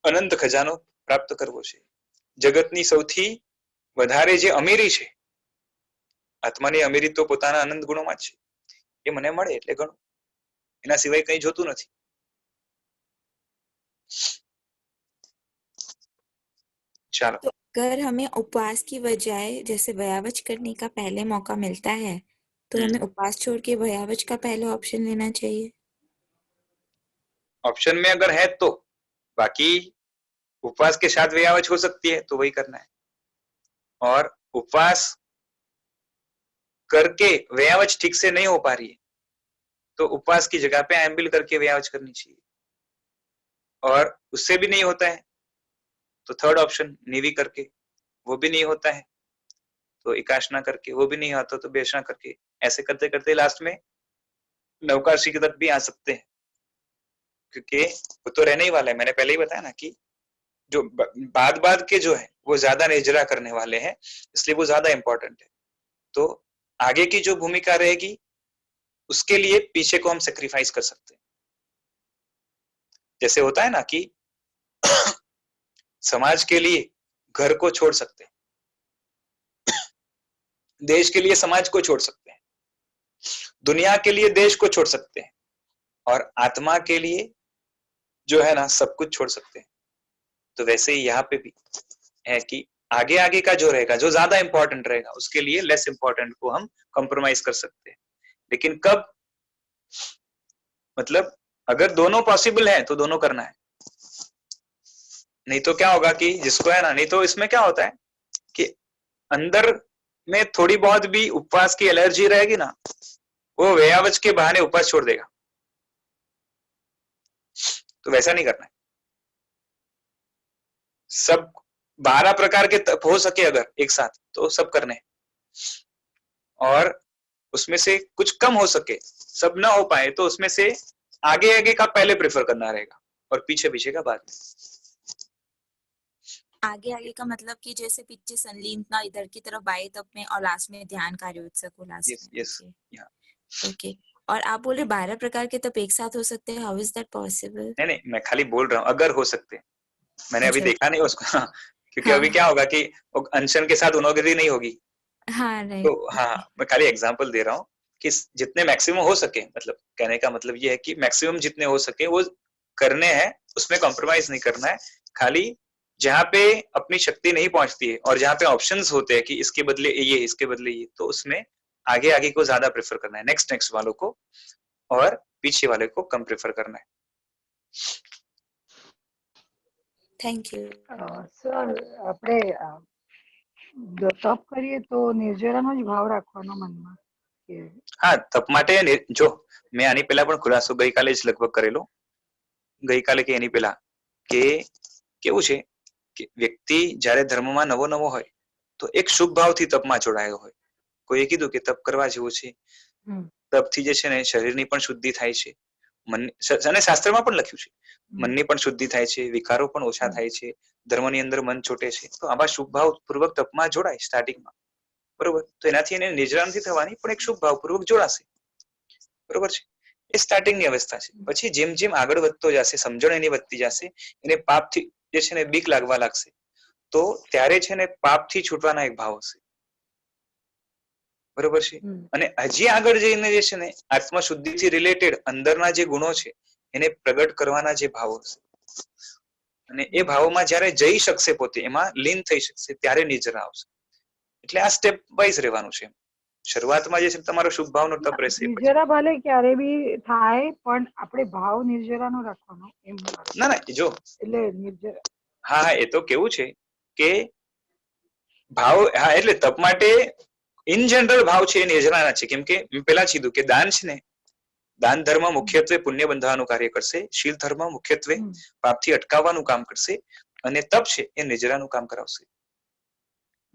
અનંત ખજાનો પ્રાપ્ત કરવો છે. જગતની સૌથી વધારે જે અમીરી છે, આત્માની અમીરી તો પોતાના આનંદ ગુણોમાં જ છે. એ મને મળે એટલે ઘણું, એના સિવાય કઈ જોતું નથી. चलो, तो अगर हमें उपवास की बजाय जैसे व्यावच करने का पहले मौका मिलता है तो हमें उपवास छोड़ के व्यावच का पहले ऑप्शन लेना चाहिए. ऑप्शन में अगर है तो, बाकी उपवास के साथ व्यावच हो सकती है तो वही करना है. और उपवास करके व्यावच ठीक से नहीं हो पा रही है तो उपवास की जगह पे एम्बिल करके व्यावच करनी चाहिए. और उससे भी नहीं होता है तो थर्ड ऑप्शन निवी करके, वो भी नहीं होता है तो एकाशना करके, वो भी नहीं आता तो बेशना करके, ऐसे करते करते लास्ट में नवकाशी तक भी आ सकते हैं. क्योंकि वो तो रहने ही वाला है. मैंने पहले ही बताया ना कि जो बाद के जो है वो ज्यादा निजरा करने वाले हैं, इसलिए वो ज्यादा इंपॉर्टेंट है. तो आगे की जो भूमिका रहेगी उसके लिए पीछे को हम सेक्रीफाइस कर सकते हैं. जैसे होता है ना कि समाज के लिए घर को छोड़ सकते हैं, देश के लिए समाज को छोड़ सकते हैं, दुनिया के लिए देश को छोड़ सकते हैं, और आत्मा के लिए जो है ना सब कुछ छोड़ सकते हैं. तो वैसे ही यहाँ पे भी है कि आगे आगे का जो रहेगा, जो ज्यादा इंपॉर्टेंट रहेगा, उसके लिए लेस इंपॉर्टेंट को हम कॉम्प्रोमाइज कर सकते हैं. लेकिन कब, मतलब अगर दोनों पॉसिबल है तो दोनों करना है. नहीं तो क्या होगा कि जिसको है ना, नहीं तो इसमें क्या होता है कि अंदर में थोड़ी बहुत भी उपवास की एलर्जी रहेगी ना, वो व्यावच के बहाने उपवास छोड़ देगा. तो वैसा नहीं करना है. सब 12 प्रकार के तप हो सके अगर एक साथ तो सब करने हैं, और उसमें से कुछ कम हो सके, सब ना हो पाए तो उसमें से आगे आगे का पहले प्रेफर करना रहेगा और पीछे पीछे का बाद में. आगे आगे का मतलब कि जैसे पीछे संलीनता इधर की तरफ बाएं तप में और लास्ट में ध्यान कार्योत्सव को लास्ट में. Yes, okay. और आप बोल रहे 12 प्रकार के तप एक साथ हो सकते हैं, हाउ इज दैट पॉसिबल? नहीं, मैं खाली बोल रहा हूँ अगर हो सकते हैं. मैंने अभी अच्छा. देखा नहीं उसको. क्योंकि हाँ. अभी क्या होगा कि अनशन के साथ उनोगिरी नहीं होगी. हाँ, राइट. तो हाँ, मैं खाली एग्जांपल दे रहा हूँ कि जितने मैक्सिमम हो सके, मतलब कहने का मतलब ये है कि मैक्सिमम जितने हो सके वो करने हैं, उसमें कॉम्प्रोमाइज नहीं करना है. खाली जहाँ पे अपनी शक्ति नहीं पहुंचती है और जहाँ पे ऑप्शंस होते हैं कि इसके बदले ये, इसके बदले ये, तो उसमें आगे आगे को ज्यादा प्रेफर करना है, नेक्स्ट वालों को, और पीछे वाले को कम प्रेफर करना है. Thank you. સર આપણે તપ કરીએ તો નિર્જરાનો જ ભાવ રાખવાનો મનમાં કે હા, તપ માટે જો મેં આની પહેલા પણ ખુલાસો ગઈકાલે જ લગભગ કરેલો, ગઈકાલે કે એની પહેલા, કે કેવું છે કે વ્યક્તિ જ્યારે ધર્મમાં નવો નવો હોય તો એક શુભ ભાવથી તપમાં જોડાયો હોય. કોઈએ કીધું કે તપ કરવા જેવું છે, તપથી જે છે ને શરીરની પણ શુદ્ધિ થાય છે, મન, અને શાસ્ત્રમાં પણ લખ્યું છે મનની પણ શુદ્ધિ થાય છે, વિકારો પણ ઓછા થાય છે, ધર્મની અંદર મન છોટે છે. તો આવા શુભ ભાવ પૂર્વક તપમાં જોડાય સ્ટાર્ટિંગમાં, બરોબર. તો એનાથી એને નિજરા નથી થવાની, પણ એક શુભ ભાવ પૂર્વક જોડાશે, બરોબર છે. એ સ્ટાર્ટિંગની અવસ્થા છે. પછી જેમ જેમ આગળ વધતો જશે, સમજણ એની વધતી જશે, એને પાપથી જે છે ને બીક લાગવા લાગશે, તો ત્યારે છે ને પાપથી છૂટવાના એક ભાવ હશે, બરોબર છે. અને હજી આગળ જઈને જે છે ને આત્મશુદ્ધિથી રિલેટેડ અંદરના જે ગુણો છે એને પ્રગટ કરવાના જે ભાવો હશે, અને એ ભાવોમાં જ્યારે જઈ શકશે, પોતે એમાં લીન થઈ શકશે, ત્યારે નિજરા આવશે. એટલે આ સ્ટેપ વાઇઝ રહેવાનું છે. શરૂઆતમાં જે છે તમારો શુભ ભાવનો તપ રહેશે. નિર્જરા ભલે ક્યારે બી થાય પણ આપણે ભાવ નિર્જરાનો રાખવાનો એમ. ના ના, જો એટલે નિર્જરા, હા હા, એ તો કેવું છે કે ભાવ, હા, એટલે તપ માટે ઇન જનરલ ભાવ છે એ નિર્જરાના છે. કેમ કે મેં પેલા કીધું કે દાન છે ને, દાન ધર્મ મુખ્યત્વે પુણ્ય બંધાવવાનું કાર્ય કરશે, શીલ ધર્મ મુખ્યત્વે પાપથી અટકાવવાનું કામ કરશે, અને તપ છે એ નિજરાનું કામ કરાવશે.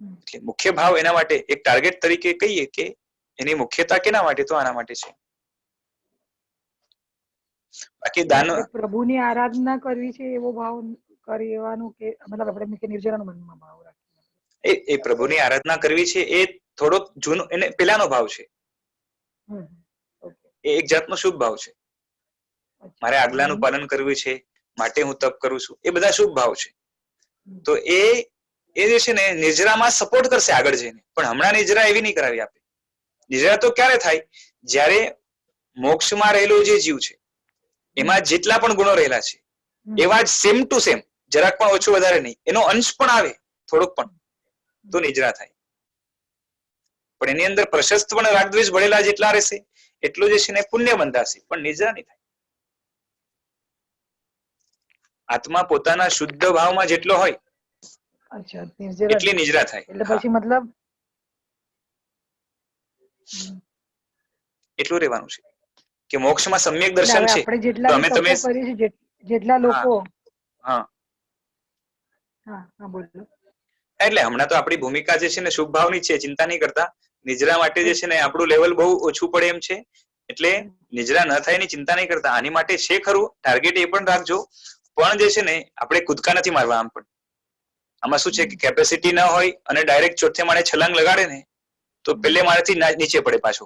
એટલે મુખ્ય ભાવ એના માટે એક ટાર્ગેટ તરીકે કહીએ કે એની મુખ્યતા કેના માટે, તો આના માટે છે. બાકી દાન, પ્રભુની આરાધના કરવી છે એવો ભાવ કરવાનું કે મતલબ આપણે કે નિર્જરાનો મનમાં ભાવ રાખીએ, એ પ્રભુની આરાધના કરવી છે એ થોડોક જૂનો, એને પેલાનો ભાવ છે, એ એક જાતનો શુભ ભાવ છે. મારે આજ્ઞાનું પાલન કરવું છે માટે હું તપ કરું છું, એ બધા શુભ ભાવ છે. તો એ જે છે ને નિજરામાં સપોર્ટ કરશે આગળ જઈને, પણ હમણાં નિજરા એવી નહીં કરાવી આપે. નિજરા તો ક્યારે થાય? જ્યારે મોક્ષમાં રહેલો જે જીવ છે એમાં જેટલા પણ ગુણો રહેલા છે એવા જ સેમ ટુ સેમ, જરાક પણ ઓછું વધારે નહીં, એનો અંશ પણ આવે થોડોક પણ, તો નિજરા થાય. પણ એની અંદર પ્રશસ્ત પણ રાગદ્વેષ ભળેલા જેટલા રહેશે એટલું જે છે ને પુણ્ય બંધાશે, પણ નિજરા નહીં થાય. આત્મા પોતાના શુદ્ધ ભાવમાં જેટલો હોય અચ્છા નિર્જરા એટલી નિજરા થાય. એટલે પછી મતલબ એટલું રહેવાનું છે કે મોક્ષમાં સમ્યક એટલે દર્શન હવે છે આપણે તો જેટલા અમે તપો તમે કરીએ છીએ, જેટલા લોકો હા હા હા બોલો. એટલે હમણાં તો આપણી ભૂમિકા જે છે ને શુભ ભાવની છે, ચિંતા નહીં કરતા. નિજરા માટે જે છે ને આપણું લેવલ બહુ ઓછું પડે એમ છે, એટલે નિજરા ન થાય એની ચિંતા નહીં કરતા. આની માટે છે ખરું ટાર્ગેટ, એ પણ રાખજો, પણ જે છે ને આપણે કૂદકા નથી મારવા. આમ પણ આમાં શું છે કે કેપેસિટી ન હોય અને ડાયરેક્ટ ચોથે માળે છલાંગ લગાડે ને તો પહેલે માળેથી નીચે પડે, પાછો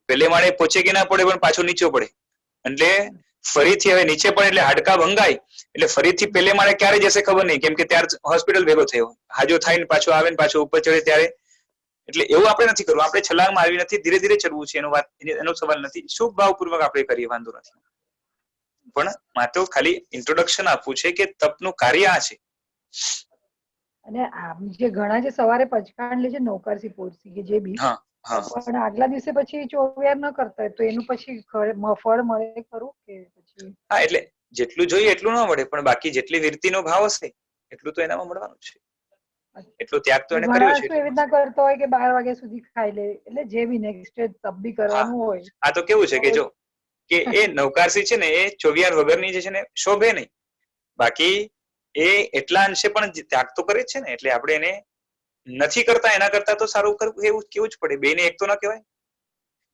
પહેલે માળે પહોંચે કે ના પડે પણ પાછો નીચે પડે. એટલે ફરીથી હવે નીચે પડે એટલે હાડકા ભંગાય, એટલે ફરીથી પહેલે માળે ક્યારે જશે ખબર નહીં, કેમ કે ત્યાર હોસ્પિટલ ભેગો થયો, હાજો થાય ને પાછો આવે ને પાછો ઉપર ચડે ત્યારે. એટલે એવું આપણે નથી કરવું, આપણે છલાંગ મારવી નથી, ધીરે ધીરે ચડવું છે, એનો સવાલ નથી. શુભ ભાવપૂર્વક આપણે કરીએ, વાંધો નથી. પણ માત્ર ખાલી ઇન્ટ્રોડક્શન આપવું છે કે તપનું કાર્ય આ છે. અને આમ જે ઘણા જે સવારે પચકાણ લે છે નૌકારસી પોરસી કે જે બી, પણ આગલા દિવસે પછી ચોવિયાર ન કરતા હોય તો એનું પછી ફળ મળે ખરું કે પછી? હા, એટલે જેટલું જોઈએ એટલું ન મળે, પણ બાકી જેટલી વિરતીનો ભાવ હશે એટલું તો એનામાં મળવાનું છે. એટલો ત્યાગ તો એને કર્યો છે. એવી રીતના કરતો હોય કે 12 વાગ્યા સુધી ખાઈ લે, એટલે જે બી નેક્સ્ટ ડે તપ બી કરવાનું હોય. આ તો કેવું છે કે જો કે એ નૌકારસી છે ને એ ચોવિયાર વગરની જે છે ને શોભે નહીં, બાકી એ એટલા અંશે પણ ત્યાગ તો કરે છે ને, એટલે આપણે એને નથી કરતા એના કરતા તો સારું કરવું એવું કેવું જ પડે. બેને એક તો ના કહેવાય.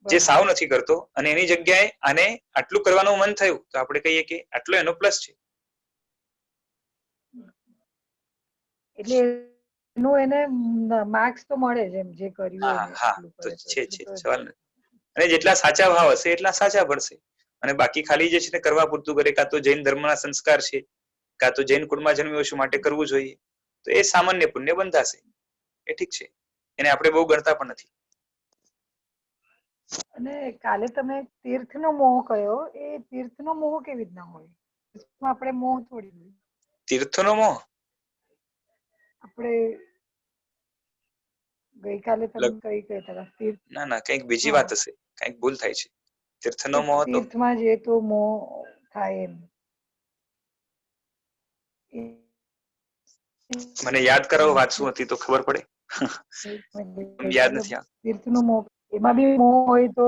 જે સાવ નથી કરતો અને એની જગ્યાએ આને આટલું કરવાનું મન થયું તો આપણે કહીએ કે આટલો એનો પ્લસ છે. એટલે એનું એને માર્ક્સ તો મળે જ, એમ જે કર્યું. હા તો છે સવાલ નથી. અને જેટલા સાચા ભાવ હશે એટલા સાચા પડશે, અને બાકી ખાલી જે છે ને કરવા પૂરતું કરે, કાં તો જૈન ધર્મના સંસ્કાર છે, કાં તો જૈન કુળમાં જન્મ્યો છું માટે કરવું જોઈએ, તો એ સામાન્ય પુણ્ય બંધાશે, એ ઠીક છે, એને આપણે બહુ ગણતા પણ નથી. અને કાલે તમે તીર્થનો મોહ કયો, એ તીર્થનો મોહ કેવી રીતના હોય? આપણે મોહ થોડી હોય. તીર્થનો મોહ આપણે ગઈકાલે તમે કઈ કહેતા તીર્થ? ના કંઈક બીજી વાત હશે, કંઈક ભૂલ થાય છે. તીર્થનો મોહ તો તીર્થમાં જે તો મોહ થાય એમ. મને યાદ કરાવો વાત શું હતી તો ખબર પડે. યાદ નથી આવતું. તીર્થનો મોહ, એમાં બી મોહ હોય તો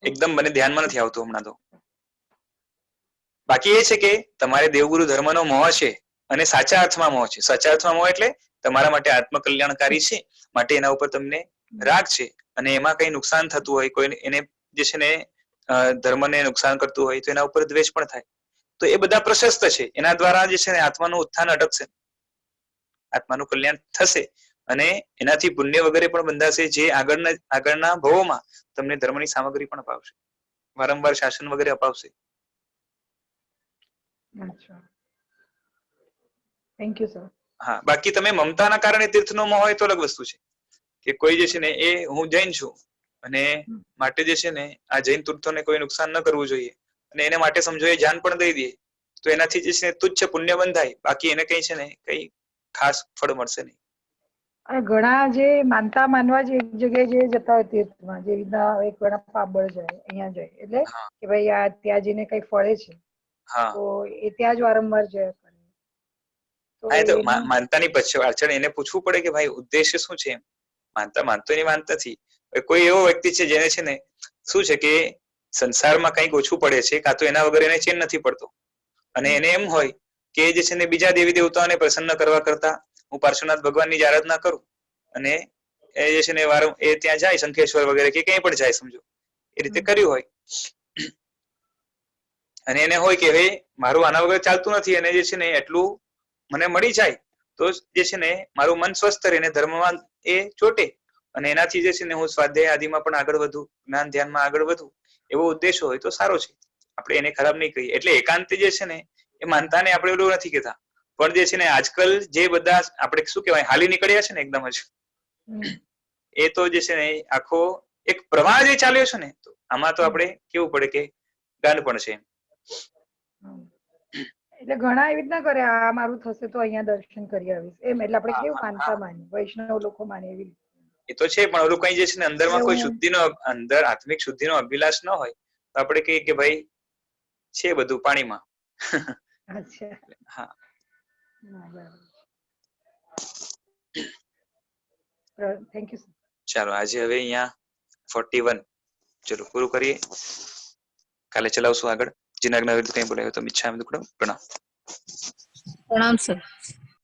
એકદમ મને ધ્યાનમાં નથી આવતું હમણાં તો. બાકી એ છે કે તમારે દેવગુરુ ધર્મનો મોહ છે અને સાચા અર્થમાં મોહ છે. સાચા અર્થમાં મોહ એટલે તમારા માટે આત્મકલ્યાણકારી છે માટે એના ઉપર તમને રાગ છે, અને એમાં કઈ નુકસાન થતું હોય, કોઈ એને જે છે ને ધર્મને નુકસાન કરતું હોય તો એના ઉપર દ્વેષ પણ થાય. તો એ બધા પ્રશસ્ત છે, એના દ્વારા જે છે ને આત્માનું ઉત્થાન અટકશે, આત્માનું કલ્યાણ થશે, અને એનાથી પુણ્ય વગેરે પણ બંધાશે, જે આગળના ભવોમાં તમને ધર્મની સામગ્રી પણ અપાવશે, વારંવાર શાસન વગેરે અપાવશે. Thank you sir. હા, બાકી તમે મમતાના કારણે તીર્થનો મોહ હોય તો અલગ વસ્તુ છે કે કોઈ જે છે ને એ હું જૈન છું અને માટે જે છે ને આ જૈન તીર્થોને કોઈ નુકસાન ન કરવું જોઈએ, અને એને માટે સમજો એ જાન પણ દઈ દે તો એનાથી જે છે તુચ્છ પુણ્ય બંધાય, બાકી એને કઈ છે ને કઈ ખાસ ફળ મળશે નહીં. અને ઘણા જે માનતા માનવા જે એક જગ્યાએ જે જતા હોય તીર્થમાં, જે રીતના એક ઘણા પાબળ જાય, અહીંયા જાય, એટલે કે ભાઈ આ ત્યાં જઈને કઈ ફળે છે તો એ ત્યાં જ વારંવાર જાય. માનતાની પાછળ એને પૂછવું પડે કે ભાઈ ઉદ્દેશ્ય શું છે. માનતો એની માનતા નથી. કોઈ એવો વ્યક્તિ છે જેને છે ને શું છે કે સંસારમાં કંઈક ઓછું પડે છે, કાં તો એના વગર એને ચેન નથી પડતો, અને એને એમ હોય કે જે છે ને બીજા દેવી દેવતાઓને પ્રસન્ન કરવા કરતા હું પાર્શ્વનાથ ભગવાનની જ આરાધના કરું, અને એ જે છે ને એ ત્યાં જાય શંખેશ્વર વગેરે કે ક્યાંય પણ જાય, સમજો એ રીતે કર્યું હોય, અને એને હોય કે ભાઈ મારું આના વગર ચાલતું નથી, અને જે છે ને એટલું મને મળી જાય તો જે છે ને મારું મન સ્વસ્થ રહીને ધર્મમાં એ ચોટે, અને એનાથી જે છે ને હું સ્વાધ્યાય આદિમાં પણ આગળ વધું, જ્ઞાન ધ્યાનમાં આગળ વધું, એવો ઉદ્દેશ હોય તો સારો છે. આપણે એને ખરાબ નહીં કહીએ. એટલે એકાંત જે છે ને એ માનતાને આપણે એવું નથી કહેતા, પણ જે છે ને આજકાલ જે બધા આપણે શું કહેવાય હાલી નીકળ્યા છે ને એકદમ જ, એ તો જે છે ને આખો એક પ્રવાહ જે ચાલ્યો છે ને, તો આમાં તો આપણે કેવું પડે કે ગાંડ પણ છે. એટલે ઘણા એવી રીતના કરે, આ મારું થશે તો અહીંયા દર્શન કરી આવીશ એમ, એટલે આપણે કેવું માનતા માની, વૈષ્ણવ લોકો માને એવી રીતે. એ તો છે, પણ ઓલું કઈ જે છે ને અંદરમાં કોઈ શુદ્ધિનો, અંદર આત્મિક શુદ્ધિનો અભિલાષ ન હોય તો આપણે કહીએ કે ભાઈ છે બધું પાણીમાં. અચ્છા. હા. Thank you. ચાલો આજે હવે અહીંયા 41 ચલો પૂરું કરીએ, કાલે ચલાવશું આગળ. जिन अग्नि कहीं बोले तो मिच्छामि दुक्कडम प्रणाम. प्रणाम सर.